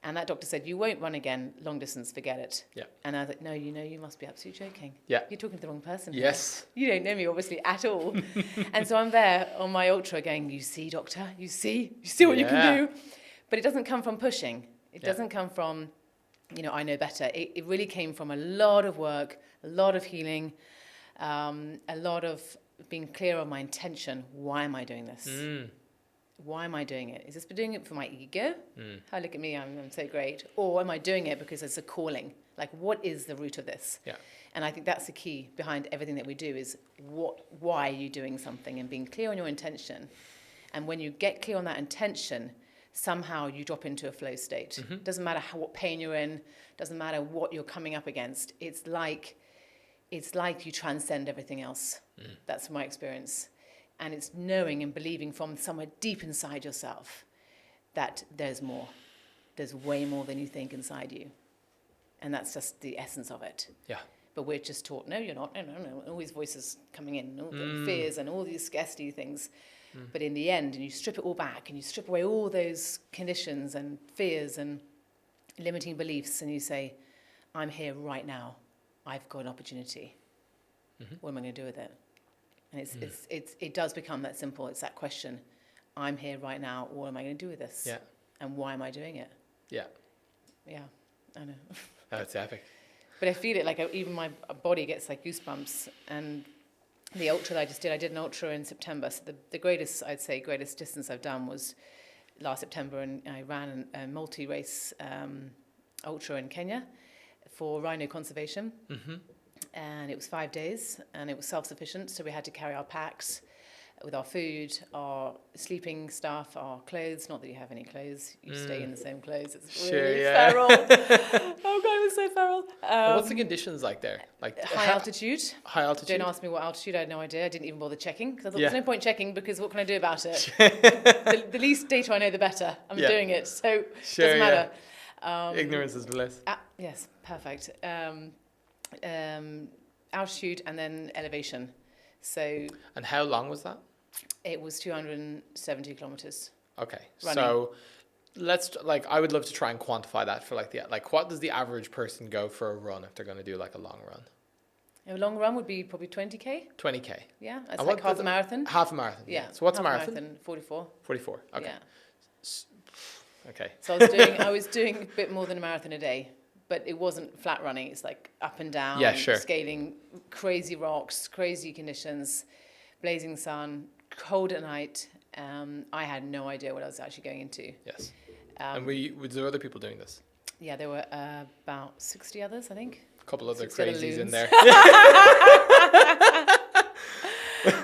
Speaker 1: And that doctor said, you won't run again, long distance, forget it.
Speaker 2: Yeah.
Speaker 1: And I was like, no, you must be absolutely joking.
Speaker 2: Yeah.
Speaker 1: You're talking to the wrong person.
Speaker 2: Yes.
Speaker 1: Here. You don't know me, obviously, at all. And so I'm there on my ultra going, you see, doctor, you see what you can do. But it doesn't come from pushing. It doesn't come from, you know, I know better. It really came from a lot of work, a lot of healing, a lot of being clear on my intention. Why am I doing this? Why am I doing it? Is this doing it for my ego? How look at me, I'm so great. Or am I doing it because it's a calling? Like, what is the root of this? Yeah. And I think that's the key behind everything that we do is why are you doing something and being clear on your intention. And when you get clear on that intention, somehow you drop into a flow state. Doesn't matter what pain you're in, doesn't matter what you're coming up against. It's like you transcend everything else. That's my experience. And it's knowing and believing from somewhere deep inside yourself that there's more. There's way more than you think inside you. And that's just the essence of it. Yeah. But we're just taught, no, you're not. No. All these voices coming in, all the fears and all these scarcity things. But in the end, and you strip it all back and you strip away all those conditions and fears and limiting beliefs and you say, I'm here right now. I've got an opportunity. What am I going to do with it? And it does become that simple. It's that question. I'm here right now. What am I going to do with this? Yeah. And why am I doing it? Yeah. Yeah. I know.
Speaker 2: That's epic.
Speaker 1: But I feel it like even my body gets like goosebumps. And the ultra that I just did, I did an ultra in September. So the greatest distance I've done was last September, and I ran a multi-race ultra in Kenya for rhino conservation. And it was 5 days, and it was self-sufficient, so we had to carry our packs with our food, our sleeping stuff, our clothes. Not that you have any clothes, you stay in the same clothes. It's really feral. Oh God, it was so feral.
Speaker 2: What's the conditions like there? Like
Speaker 1: high altitude.
Speaker 2: High altitude.
Speaker 1: Don't ask me what altitude. I had no idea. I didn't even bother checking because I thought there's no point checking because what can I do about it? the least data I know, the better. I'm doing it, so it doesn't matter.
Speaker 2: Ignorance is bliss.
Speaker 1: Yes, perfect. Altitude and then elevation. So. And
Speaker 2: how long was that?
Speaker 1: It was 270 kilometers.
Speaker 2: Okay, running. So I would love to try and quantify that for what does the average person go for a run if they're going to do like a long run?
Speaker 1: A long run would be probably 20k.
Speaker 2: 20k.
Speaker 1: Yeah, that's like half a marathon.
Speaker 2: Half a marathon. Yeah. So what's a marathon?
Speaker 1: 44.
Speaker 2: 44. Okay.
Speaker 1: Yeah. Okay. So I was doing a bit more than a marathon a day. But it wasn't flat running. It's like up and down, scaling crazy rocks, crazy conditions, blazing sun, cold at night. I had no idea what I was actually going into. Yes.
Speaker 2: And were there other people doing this?
Speaker 1: Yeah, there were about 60 others, I think.
Speaker 2: A couple other crazies in there.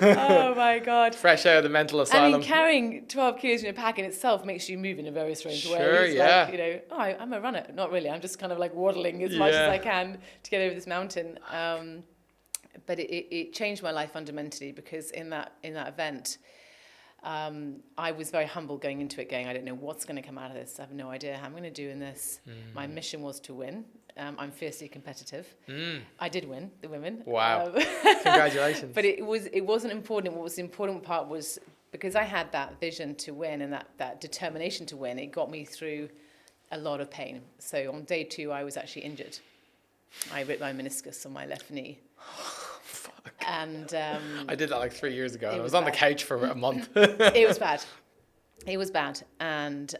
Speaker 1: Oh my God.
Speaker 2: Fresh out of the mental asylum.
Speaker 1: I mean, carrying 12 kilos in your pack in itself makes you move in a very strange way.
Speaker 2: Sure,
Speaker 1: it's like, I'm a runner. Not really. I'm just kind of like waddling as much as I can to get over this mountain. But it changed my life fundamentally because in that event, I was very humble going into it, going, I don't know what's going to come out of this. I have no idea how I'm going to do in this. My mission was to win. I'm fiercely competitive. I did win the women.
Speaker 2: Wow! Congratulations.
Speaker 1: But it wasn't important. What was the important part was because I had that vision to win and that determination to win. It got me through a lot of pain. So on day 2, I was actually injured. I ripped my meniscus on my left knee.
Speaker 2: Fuck.
Speaker 1: And
Speaker 2: I did that like 3 years ago. I was on the couch for a month.
Speaker 1: It was bad. It was bad. And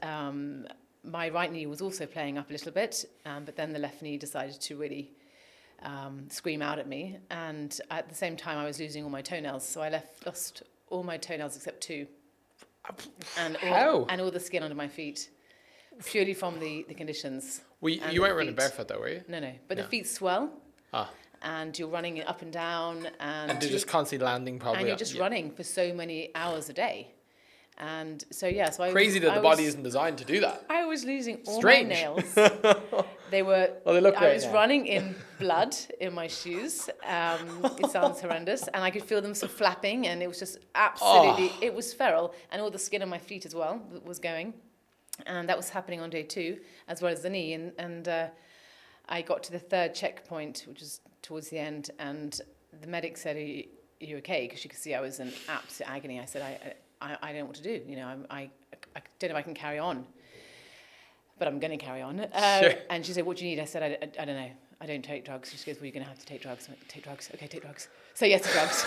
Speaker 1: my right knee was also playing up a little bit, but then the left knee decided to really scream out at me. And at the same time, I was losing all my toenails. So I lost all my toenails except 2. And all the skin under my feet, purely from the conditions.
Speaker 2: You weren't running barefoot though, were you?
Speaker 1: No. But the feet swell. And you're running up and down. And
Speaker 2: they're just constantly landing probably.
Speaker 1: And you're just running for so many hours a day. And so, yeah. So
Speaker 2: Crazy that the body isn't designed to do that.
Speaker 1: I was losing all my nails. They were.
Speaker 2: Well, they look great
Speaker 1: I was running in blood in my shoes. It sounds horrendous, and I could feel them sort of flapping, and it was just absolutely. It was feral, and all the skin on my feet as well was going, and that was happening on day 2 as well as the knee. And I got to the 3rd checkpoint, which was towards the end, and the medic said, "Are you okay?" Because she could see I was in absolute agony. I said, I don't know what to do. You know, I don't know if I can carry on, but I'm going to carry on.
Speaker 2: Sure.
Speaker 1: And she said, "What do you need?" I said, I don't know. I don't take drugs. She goes, "Well, you're going to have to take drugs." I went, "Take drugs? Okay, take drugs." So yes to drugs.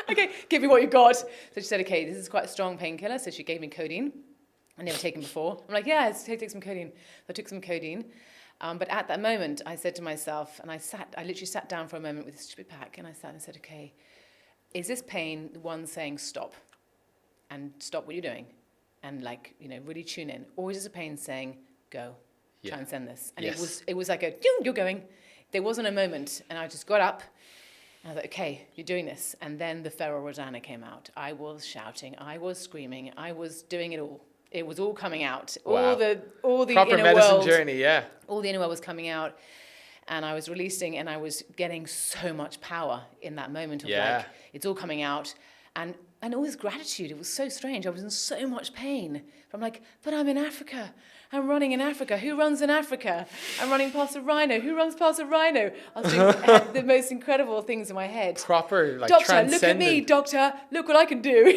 Speaker 1: Okay, give me what you got. So she said, "Okay, this is quite a strong painkiller." So she gave me codeine. I never taken before. I'm like, "Yeah, let's take some codeine." So I took some codeine. But at that moment, I said to myself, and I literally sat down for a moment with this stupid pack, and I sat and said, "Okay, is this pain the one saying stop and stop what you're doing and really tune in, or is this a pain saying go, transcend this?" And it was like you're going. There wasn't a moment, and I just got up and I was like, "Okay, you're doing this." And then the feral Rosanna came out. I was shouting, I was screaming, I was doing it all. It was all coming out. Wow. All the
Speaker 2: proper
Speaker 1: inner
Speaker 2: medicine
Speaker 1: world,
Speaker 2: journey, yeah.
Speaker 1: All the inner world was coming out. And I was releasing, and I was getting so much power in that moment of it's all coming out. And all this gratitude, it was so strange. I was in so much pain. I'm like, but I'm in Africa. I'm running in Africa. Who runs in Africa? I'm running past a rhino. Who runs past a rhino? I was doing the most incredible things in my head.
Speaker 2: Proper,
Speaker 1: doctor,
Speaker 2: transcendent.
Speaker 1: Look at me, doctor. Look what I can do,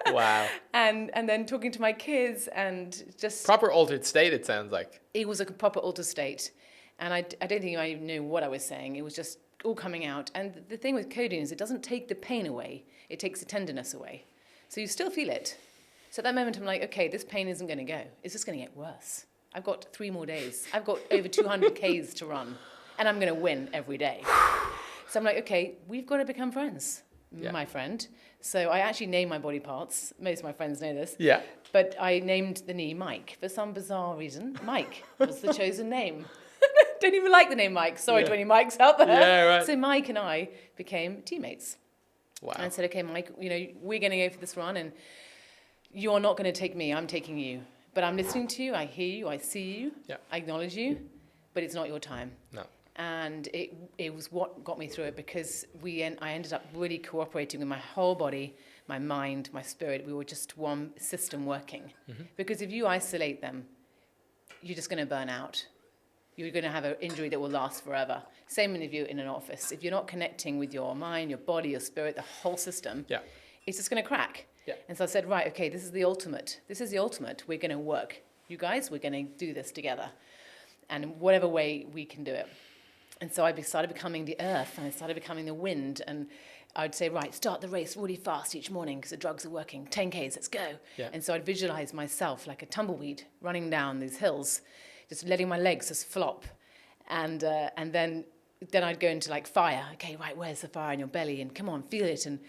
Speaker 2: Wow.
Speaker 1: And then talking to my kids and just...
Speaker 2: Proper altered state, it sounds like.
Speaker 1: It was a proper altered state. And I don't think I even knew what I was saying. It was just all coming out. And the thing with codeine is it doesn't take the pain away. It takes the tenderness away. So you still feel it. So at that moment, I'm like, okay, this pain isn't going to go. It's just going to get worse. I've got 3 more days. I've got over 200 Ks to run. And I'm going to win every day. So I'm like, okay, we've got to become friends, my friend. So I actually named my body parts. Most of my friends know this.
Speaker 2: Yeah.
Speaker 1: But I named the knee Mike. For some bizarre reason, Mike was the chosen name. Don't even like the name Mike. Sorry to any Mikes out there.
Speaker 2: Yeah, right.
Speaker 1: So Mike and I became teammates.
Speaker 2: Wow.
Speaker 1: And I said, okay, Mike, we're going to go for this run, and you're not going to take me. I'm taking you. But I'm listening to you. I hear you. I see you.
Speaker 2: Yeah.
Speaker 1: I acknowledge you. But it's not your time.
Speaker 2: No.
Speaker 1: And it was what got me through it, because I ended up really cooperating with my whole body, my mind, my spirit. We were just one system working. Mm-hmm. Because if you isolate them, you're just going to burn out. You're going to have an injury that will last forever. Same if you're in an office. If you're not connecting with your mind, your body, your spirit, the whole system, it's just going to crack. Yeah. And so I said, right, okay, this is the ultimate. This is the ultimate. We're going to work. You guys, we're going to do this together. And in whatever way we can do it. And so I started becoming the earth, and I started becoming the wind. And I'd say, right, start the race really fast each morning because the drugs are working. 10 Ks, let's go. Yeah. And so I'd visualize myself like a tumbleweed running down these hills, just letting my legs just flop. And then I'd go into like fire. Okay, right, where's the fire in your belly? And come on, feel it. And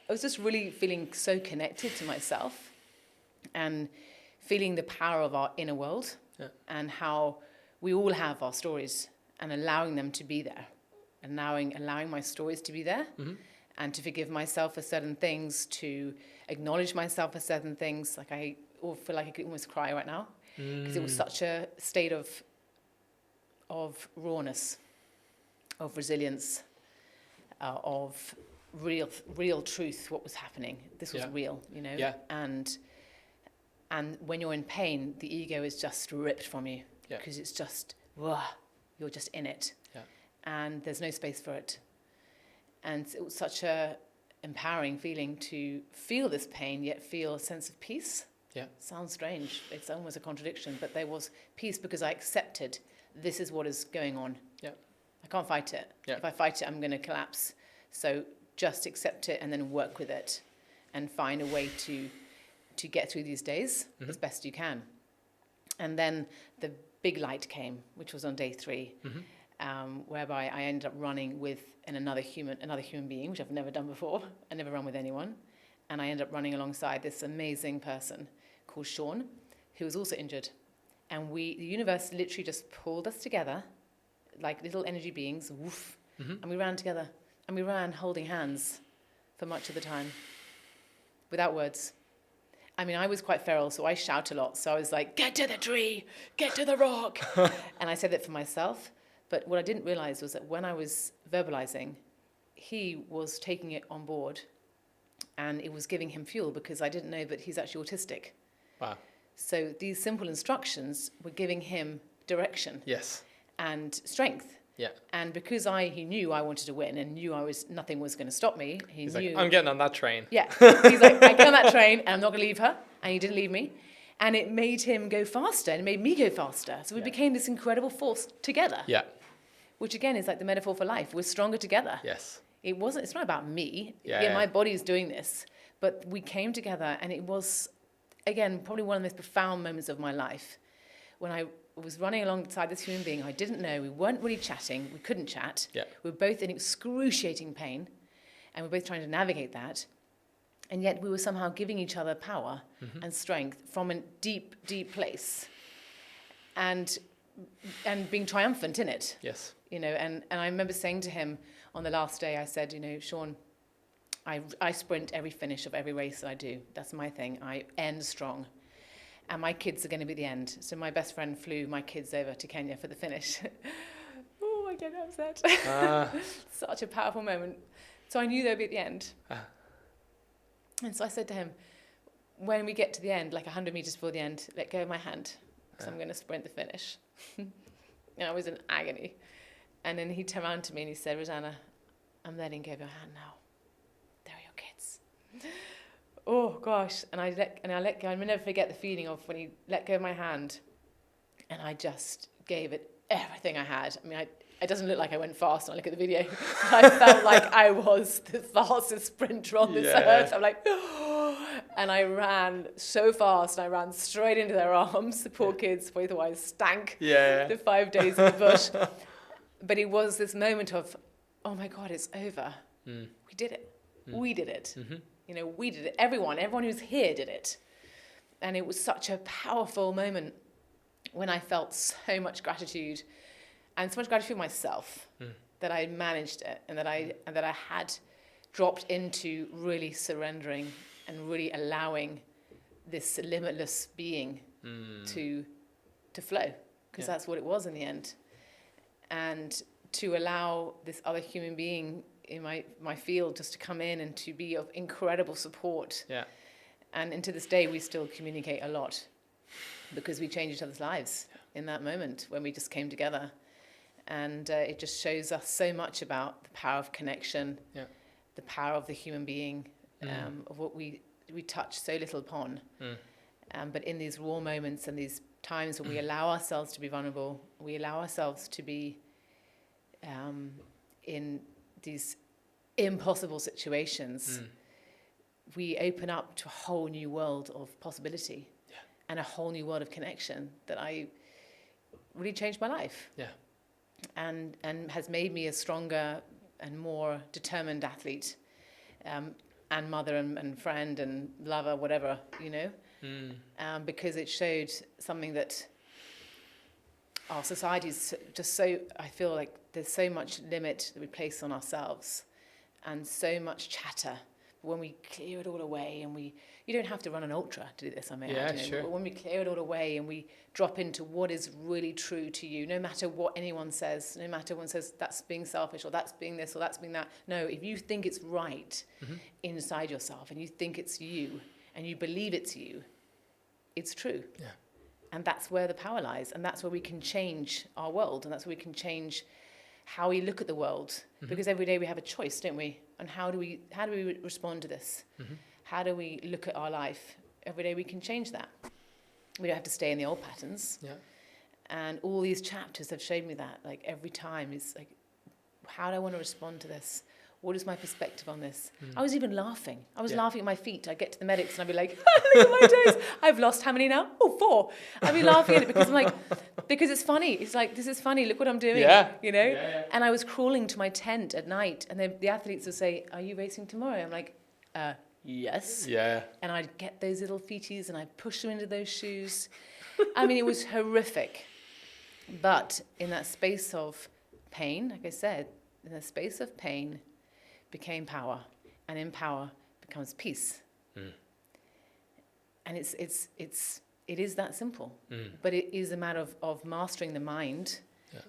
Speaker 1: I was just really feeling so connected to myself and feeling the power of our inner world and how we all have our stories, and allowing them to be there, and allowing my stories to be there, and to forgive myself for certain things, to acknowledge myself for certain things. Like I feel like I could almost cry right now because it was such a state of rawness, of resilience, of real truth. What was happening? This was real, Yeah. And when you're in pain, the ego is just ripped from you because it's just. You're just in it, and there's no space for it. And it was such a empowering feeling to feel this pain, yet feel a sense of peace. Yeah, sounds strange. It's almost a contradiction, but there was peace because I accepted this is what is going on. Yeah, I can't fight it. Yeah. If I fight it, I'm going to collapse. So just accept it and then work with it, and find a way to get through these days as best you can. And then the big light came, which was on day 3, whereby I ended up running with another human being, which I've never done before. I never run with anyone. And I ended up running alongside this amazing person called Sean, who was also injured. And the universe literally just pulled us together like little energy beings, woof, and we ran together. And we ran holding hands for much of the time, without words. I mean, I was quite feral, so I shout a lot. So I was like, get to the tree, get to the rock. And I said that for myself. But what I didn't realize was that when I was verbalizing, he was taking it on board. And it was giving him fuel, because I didn't know that he's actually autistic.
Speaker 2: Wow.
Speaker 1: So these simple instructions were giving him direction.
Speaker 2: Yes.
Speaker 1: And strength.
Speaker 2: Yeah.
Speaker 1: And because he knew I wanted to win and knew nothing was going to stop me.
Speaker 2: He's like, I'm getting on that train.
Speaker 1: Yeah. He's like, I get on that train and I'm not going to leave her. And he didn't leave me. And it made him go faster and it made me go faster. So we became this incredible force together.
Speaker 2: Yeah.
Speaker 1: Which again is like the metaphor for life. We're stronger together.
Speaker 2: Yes.
Speaker 1: It's not about me.
Speaker 2: Yeah.
Speaker 1: My body is doing this. But we came together, and it was, again, probably one of the most profound moments of my life. When I was running alongside this human being I didn't know. We weren't really chatting. We couldn't chat.
Speaker 2: Yeah.
Speaker 1: We were both in excruciating pain, and we were both trying to navigate that. And yet we were somehow giving each other power and strength from a deep, deep place. And being triumphant in it.
Speaker 2: Yes.
Speaker 1: And I remember saying to him on the last day, I said, Sean, I sprint every finish of every race that I do. That's my thing. I end strong. And my kids are going to be at the end. So my best friend flew my kids over to Kenya for the finish. Oh, I get upset. Such a powerful moment. So I knew they'd be at the end. And so I said to him, when we get to the end, like 100 meters before the end, let go of my hand, because I'm going to sprint the finish. And I was in agony. And then he turned around to me and he said, Rosanna, I'm letting go of your hand now. They're your kids. Oh, gosh. And I let go. I'll never forget the feeling of when he let go of my hand. And I just gave it everything I had. I mean, it doesn't look like I went fast when I look at the video. But I felt like I was the fastest sprinter on this earth. I'm like, oh. And I ran so fast, and I ran straight into their arms. The poor kids, both otherwise stank. The 5 days in the bush. But it was this moment of, oh my God, it's over. We did it. We did it. We did it. Everyone who's here did it. And it was such a powerful moment when I felt so much gratitude, and so much gratitude for myself that I managed it, and that I had dropped into really surrendering and really allowing this limitless being to flow, because that's what it was in the end. And to allow this other human being in my field just to come in and to be of incredible support. Yeah. And to this day, we still communicate a lot, because we changed each other's lives in that moment when we just came together. And it just shows us so much about the power of connection, the power of the human being, of what we touch so little upon. But in these raw moments and these times when we allow ourselves to be vulnerable, we allow ourselves to be in these impossible situations, we open up to a whole new world of possibility and a whole new world of connection that really changed my life. And has made me a stronger and more determined athlete, and mother and friend and lover, whatever, because it showed something that our society is just so, I feel like there's so much limit that we place on ourselves and so much chatter. When we clear it all away, and you don't have to run an ultra to do this, I may add.
Speaker 2: Sure.
Speaker 1: But when we clear it all away and we drop into what is really true to you, no matter what anyone says, no matter when says that's being selfish or that's being this or that's being that. No, if you think it's right inside yourself, and you think it's you, and you believe it's you, it's true. And that's where the power lies, and that's where we can change our world, and that's where we can change how we look at the world, because every day we have a choice, don't we? And how do we respond to this? How do we look at our life? Every day we can change that. We don't have to stay in the old patterns. And all these chapters have showed me that. Like every time is like, how do I want to respond to this? what is my perspective on this? I was even laughing. I was laughing at my feet. I'd get to the medics and I'd be like, look at my toes. I've lost how many now? Oh, 4. I'd be laughing at it because I'm like, because it's funny. It's like, this is funny. Look what I'm doing, you know? Yeah. And I was crawling to my tent at night and then the athletes would say, are you racing tomorrow? I'm like, yes.
Speaker 2: Yeah.
Speaker 1: And I'd get those little feeties and I'd push them into those shoes. I mean, it was horrific. But in that space of pain, like I said, in the space of pain became power, and in power becomes peace. And it is that simple. But it is a matter of mastering the mind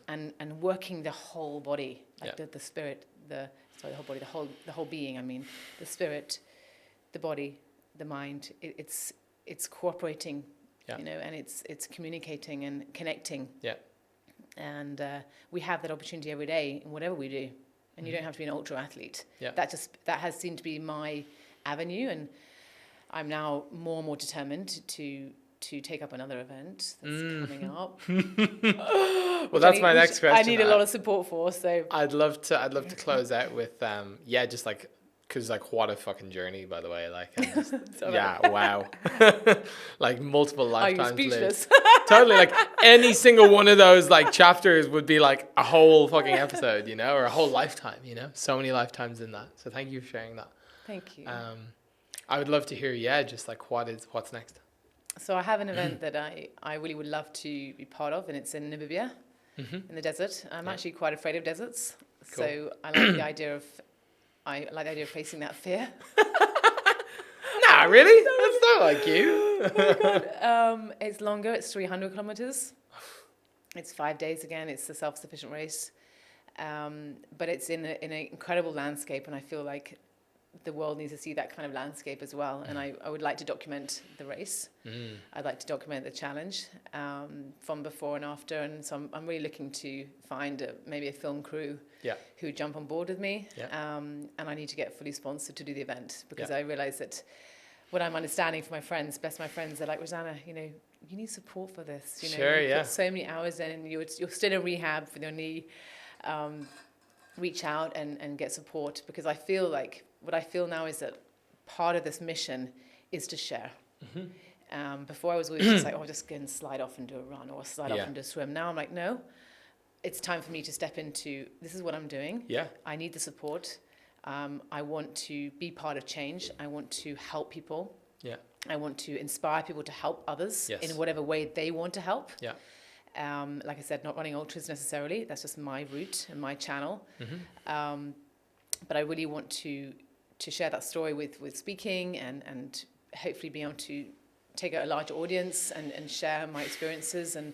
Speaker 1: and working the whole body, like the spirit, the whole body, the whole being. I mean, the spirit, the body, the mind. It's cooperating, you know, and it's communicating and connecting. Yeah. And we have that opportunity every day in whatever we do. And you don't have to be an ultra athlete. Yeah. That has seemed to be my avenue, and I'm now more and more determined to take up another event that's coming up.
Speaker 2: Well, that's my next question.
Speaker 1: I need a lot of support for. So
Speaker 2: I'd love to close out with just like, because like what a fucking journey, by the way, like just, wow. Like multiple lifetimes lived. Totally, like any single one of those like chapters would be like a whole fucking episode, you know, or a whole lifetime, you know. So many lifetimes in that. So thank you for sharing that.
Speaker 1: Thank you.
Speaker 2: I would love to hear, just like what's next.
Speaker 1: So I have an event that I really would love to be part of, and it's in Namibia, in the desert. I'm actually quite afraid of deserts, so I like the idea of facing that fear.
Speaker 2: Nah, really? That's not like you.
Speaker 1: Oh my God. It's longer. It's 300 kilometers. It's 5 days again. It's a self-sufficient race. But it's in an incredible landscape, and I feel like the world needs to see that kind of landscape as well. And I would like to document the race. I'd like to document the challenge from before and after. And so I'm really looking to find maybe a film crew who jump on board with me. And I need to get fully sponsored to do the event, because I realize that what I'm understanding from my friends, best my friends, they're like, Rosanna, you know, you need support for this. You know, you put so many hours in, and you're still in rehab with your knee. Reach out and get support, because I feel like what I feel now is that part of this mission is to share. Before I was always just like, oh, just go and slide off and do a run or slide off and do a swim. Now I'm like, no, it's time for me to step into, this is what I'm doing. I need the support. I want to be part of change. I want to help people. I want to inspire people to help others in whatever way they want to help. Like I said, not running ultras necessarily. That's just my route and my channel. But I really want to share that story with speaking and hopefully be able to take out a larger audience and share my experiences and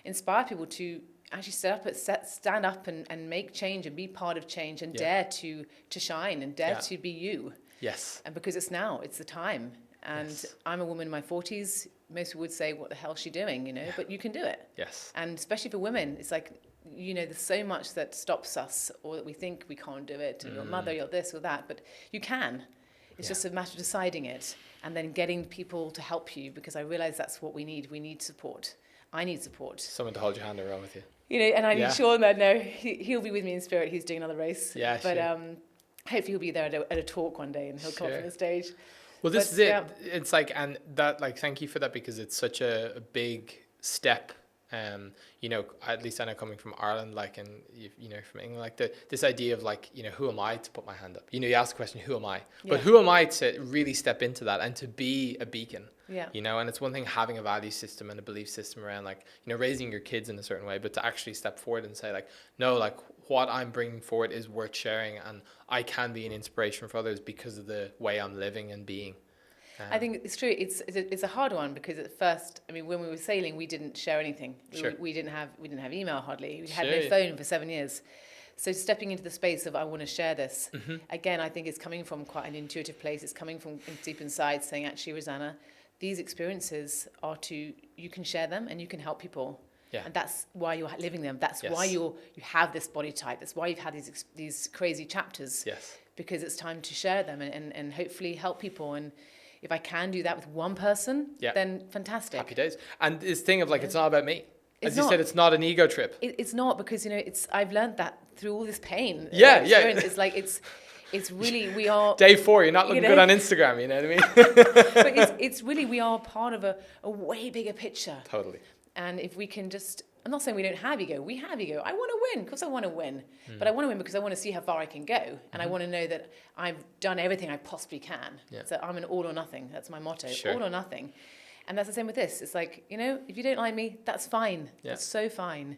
Speaker 1: inspire people to actually stand up and make change and be part of change and dare to shine and dare to be you. Yes. And because it's the time. And I'm a woman in my 40s. Most people would say, what the hell is she doing, you know? But you can do it. Yes. And especially for women, it's like, you know, there's so much that stops us, or that we think we can't do it, and you're a mother, you're this or that, but you can. It's just a matter of deciding it and then getting people to help you, because I realize that's what we need. We need support. I need support.
Speaker 2: Someone to hold your hand around with you.
Speaker 1: You know, and I need Sean there. No, he'll be with me in spirit. He's doing another race. Yeah, but hopefully he'll be there at a talk one day, and he'll come up on the stage.
Speaker 2: Well, this is it. Yeah. It's like, and that, like, thank you for that, because it's such a big step. You know, at least I know coming from Ireland, like, and you know, from England, like this idea of like, you know, who am I to put my hand up? You know, you ask the question, who am I? But who am I to really step into that and to be a beacon? Yeah. You know, and it's one thing having a value system and a belief system around, like, you know, raising your kids in a certain way, but to actually step forward and say, like, no, like, what I'm bringing forward is worth sharing, and I can be an inspiration for others because of the way I'm living and being.
Speaker 1: I think it's true. It's a hard one, because at first, I mean, when we were sailing, we didn't share anything. We didn't have email hardly. We had no phone for 7 years. So stepping into the space of, I want to share this, again, I think it's coming from quite an intuitive place. It's coming from deep inside, saying, actually, Rosanna, these experiences you can share them and you can help people. Yeah. And that's why you're living them. That's why you have this body type. That's why you've had these crazy chapters. Yes. Because it's time to share them and hopefully help people. And if I can do that with one person, then fantastic.
Speaker 2: Happy days. And this thing of like, it's not about me. As you said, it's not an ego trip.
Speaker 1: It's not, because, you know, I've learned that through all this pain.
Speaker 2: Yeah.
Speaker 1: It's like, it's really, we are...
Speaker 2: Day 4, you're not looking good on Instagram, you know what I mean?
Speaker 1: But it's really, we are part of a way bigger picture.
Speaker 2: Totally.
Speaker 1: And if we can just, I'm not saying we don't have ego, we have ego. I want to win, because I want to win. But I want to win because I want to see how far I can go. And I want to know that I've done everything I possibly can.
Speaker 2: Yeah.
Speaker 1: So I'm an all or nothing. That's my motto,
Speaker 2: Sure.
Speaker 1: all or nothing. And that's the same with this. It's like, you know, if you don't like me, that's fine.
Speaker 2: Yeah.
Speaker 1: That's so fine.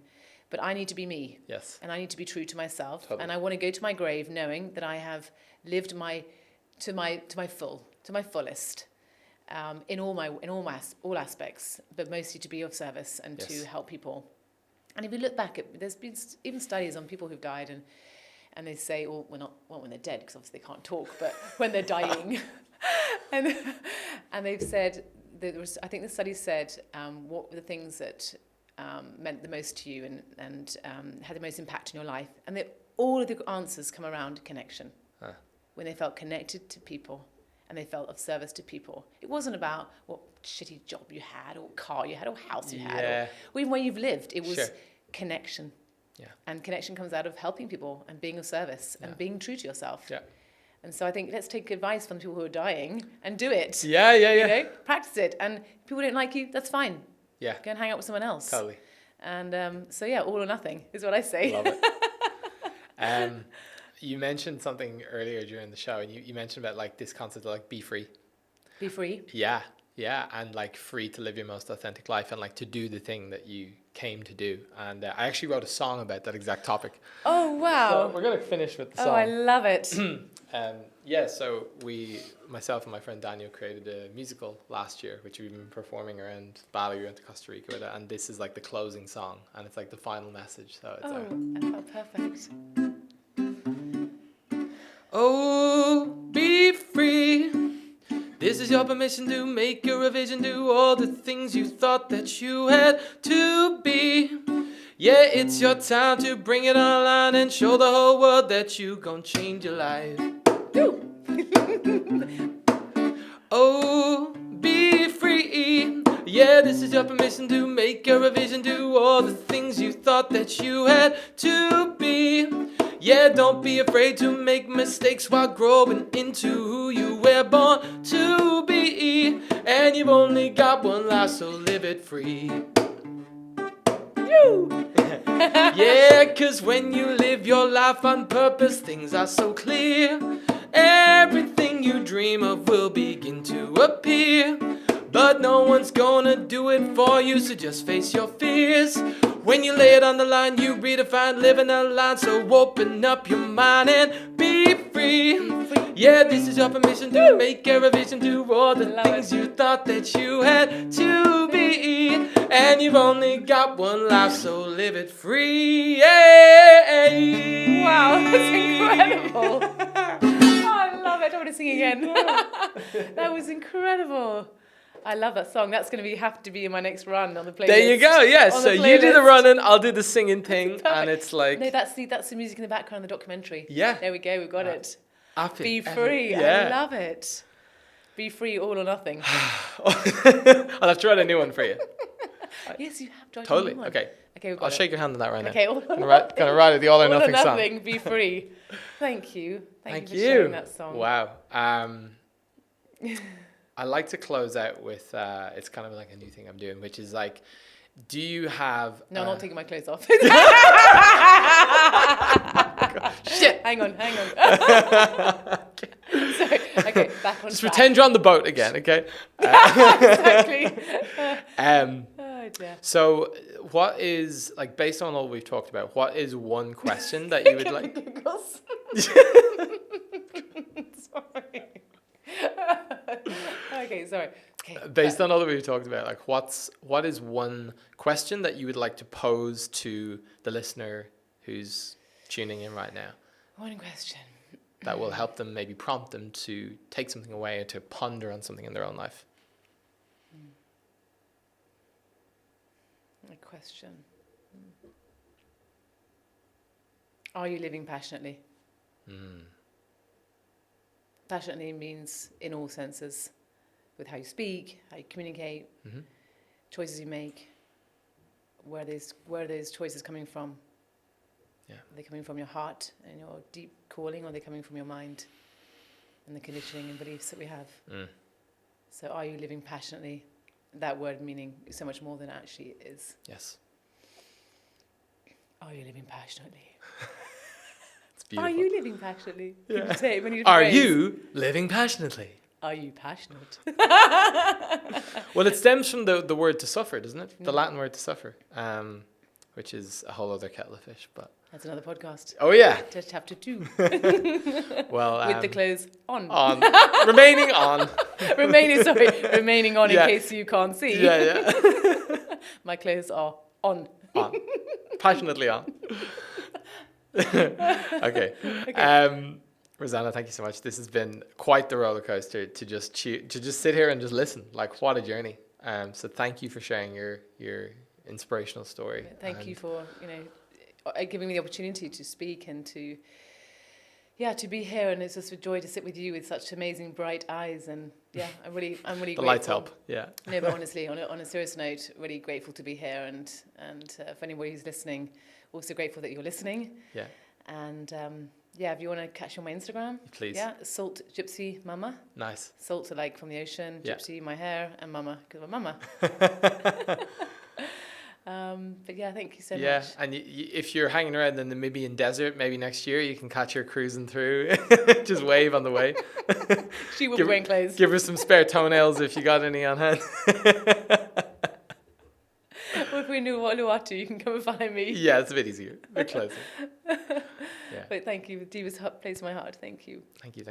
Speaker 1: But I need to be me.
Speaker 2: Yes.
Speaker 1: And I need to be true to myself.
Speaker 2: Totally.
Speaker 1: And I want to go to my grave knowing that I have lived to my fullest. In all aspects, but mostly to be of service and to help people. And if you look back, there's been even studies on people who've died, and they say, well, not when they're dead, because obviously they can't talk, but when they're dying, and they've said I think the study said what were the things that meant the most to you and had the most impact in your life, and all of the answers come around connection. When they felt connected to people. And they felt of service to people. It wasn't about what shitty job you had, or what car you had, or house you had, or even where you've lived. It was connection. Yeah. And connection comes out of helping people and being of service and being true to yourself. Yeah. And so I think let's take advice from the people who are dying and do it.
Speaker 2: Yeah.
Speaker 1: You know, practice it. And if people don't like you, that's fine.
Speaker 2: Yeah.
Speaker 1: Go and hang out with someone else.
Speaker 2: Totally.
Speaker 1: And so yeah, all or nothing is what I say.
Speaker 2: Love it. You mentioned something earlier during the show, and you mentioned about like this concept of like be free. Be free? Yeah, and like free to live your most authentic life and like to do the thing that you came to do. And I actually wrote a song about that exact topic.
Speaker 1: Oh, wow.
Speaker 2: So we're going to finish with the song.
Speaker 1: Oh, I love it.
Speaker 2: So myself and my friend Daniel created a musical last year, which we've been performing around Bali. We went to Costa Rica with it, and this is like the closing song, and it's like the final message. So it's
Speaker 1: perfect.
Speaker 2: Oh, be free. This is your permission to make your revision, do all the things you thought that you had to be. Yeah, it's your time to bring it online and show the whole world that you gon' change your life. Oh, be free. Yeah, this is your permission to make your revision, do all the things you thought that you had to be. Yeah, don't be afraid to make mistakes while growing into who you were born to be. And you've only got one life, so live it free. Yeah, 'cause when you live your life on purpose, things are so clear. Everything you dream of will begin to appear. But no one's gonna do it for you, so just face your fears. When you lay it on the line, you redefine living a line. So open up your mind and be free. Yeah, this is your permission to make a revision, do all the things you thought that you had to be. And you've only got one life, so live it free. Yeah.
Speaker 1: Wow, that's incredible. Oh, I love it. I want to sing again. That was incredible. I love that song. That's going to have to be in my next run on the playlist.
Speaker 2: There you go. Yeah. So you do the running, I'll do the singing thing, and it's like
Speaker 1: no, that's the music in the background of the documentary.
Speaker 2: Yeah.
Speaker 1: There we go. We've got it.
Speaker 2: Epic.
Speaker 1: Be free.
Speaker 2: Yeah.
Speaker 1: I love it. Be free, all or nothing.
Speaker 2: I'll have to write a new one for you.
Speaker 1: Yes, you have to write
Speaker 2: Totally.
Speaker 1: a new one.
Speaker 2: Okay.
Speaker 1: Okay.
Speaker 2: I'll shake your hand on that right now.
Speaker 1: Okay.
Speaker 2: Gonna write it the all or nothing song.
Speaker 1: Be free. Thank you. Thank you for sharing that song.
Speaker 2: Wow. I like to close out with it's kind of like a new thing I'm doing, which is like, do you have
Speaker 1: No, I'm not taking my clothes off.
Speaker 2: Shit.
Speaker 1: Hang on. Sorry. Okay, back on
Speaker 2: Just
Speaker 1: track.
Speaker 2: pretend you're on the boat again, okay?
Speaker 1: Exactly.
Speaker 2: Oh
Speaker 1: dear.
Speaker 2: So what is, like, based on all we've talked about, what is one question that you would like?
Speaker 1: Sorry. Okay, sorry. Okay.
Speaker 2: Based on all that we've talked about, like, what is one question that you would like to pose to the listener who's tuning in right now?
Speaker 1: One question.
Speaker 2: That will help them, maybe prompt them to take something away or to ponder on something in their own life.
Speaker 1: A question. Are you living passionately? Passionately means in all senses, with how you speak, how you communicate, choices you make, where are those choices coming from?
Speaker 2: Yeah.
Speaker 1: Are they coming from your heart and your deep calling, or are they coming from your mind and the conditioning and beliefs that we have? So are you living passionately? That word meaning so much more than it actually is.
Speaker 2: Yes.
Speaker 1: Are you living passionately?
Speaker 2: It's beautiful.
Speaker 1: Are you living passionately?
Speaker 2: Yeah.
Speaker 1: Could you say it when you
Speaker 2: Are
Speaker 1: phrase?
Speaker 2: you living passionately?
Speaker 1: Are you passionate?
Speaker 2: Well, it stems from the word to suffer, doesn't it? The Latin word to suffer, which is a whole other kettle of fish. But
Speaker 1: that's another podcast.
Speaker 2: Oh yeah.
Speaker 1: To chapter 2.
Speaker 2: Well,
Speaker 1: with the clothes on.
Speaker 2: Remaining on.
Speaker 1: remaining on
Speaker 2: Yeah.
Speaker 1: in case you can't see.
Speaker 2: Yeah.
Speaker 1: My clothes are on.
Speaker 2: On. Passionately on. Okay. Rosanna, thank you so much. This has been quite the roller coaster to just sit here and just listen. Like, what a journey. So thank you for sharing your inspirational story.
Speaker 1: Thank you for giving me the opportunity to speak and to be here. And it's just a joy to sit with you with such amazing bright eyes. And I'm really
Speaker 2: the
Speaker 1: grateful.
Speaker 2: lights help. Yeah.
Speaker 1: No, but honestly, on a serious note, really grateful to be here. And for anybody who's listening, also grateful that you're listening.
Speaker 2: Yeah.
Speaker 1: And if you want to catch me on my Instagram,
Speaker 2: please.
Speaker 1: Yeah, Salt Gypsy Mama.
Speaker 2: Nice.
Speaker 1: Salt like from the ocean, Gypsy my hair, and Mama because I'm a mama. But thank you so much.
Speaker 2: Yeah, and if you're hanging around the Namibian desert, maybe next year you can catch her cruising through. Just wave on the way.
Speaker 1: She will be wearing clothes.
Speaker 2: Give her some spare toenails if you got any on hand.
Speaker 1: Well, if we're in Uluwatu, you can come and find me.
Speaker 2: Yeah, it's a bit easier. A bit closer. Yeah.
Speaker 1: But thank you. Diva's place in my heart. Thank you.
Speaker 2: Thank you.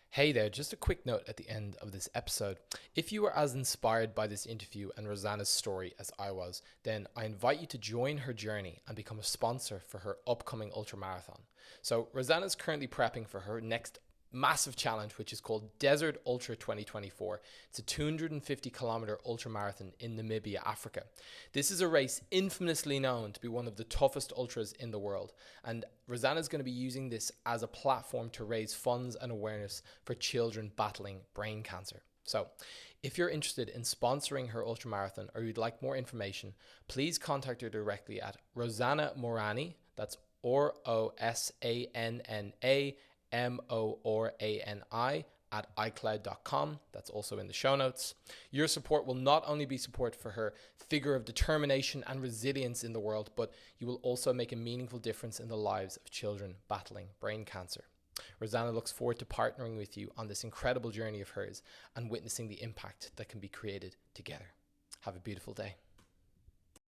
Speaker 2: Hey there, just a quick note at the end of this episode. If you were as inspired by this interview and Rosanna's story as I was, then I invite you to join her journey and become a sponsor for her upcoming ultramarathon. So Rosanna's currently prepping for her next massive challenge, which is called Desert Ultra 2024. It's a 250 kilometer ultramarathon in Namibia, Africa. This is a race infamously known to be one of the toughest ultras in the world. And Rosanna is going to be using this as a platform to raise funds and awareness for children battling brain cancer. So if you're interested in sponsoring her ultramarathon or you'd like more information, please contact her directly at Rosanna Morani. That's ROSANNA MORANI at iCloud.com. That's also in the show notes. Your support will not only be support for her figure of determination and resilience in the world, but you will also make a meaningful difference in the lives of children battling brain cancer. Rosanna looks forward to partnering with you on this incredible journey of hers and witnessing the impact that can be created together. Have a beautiful day.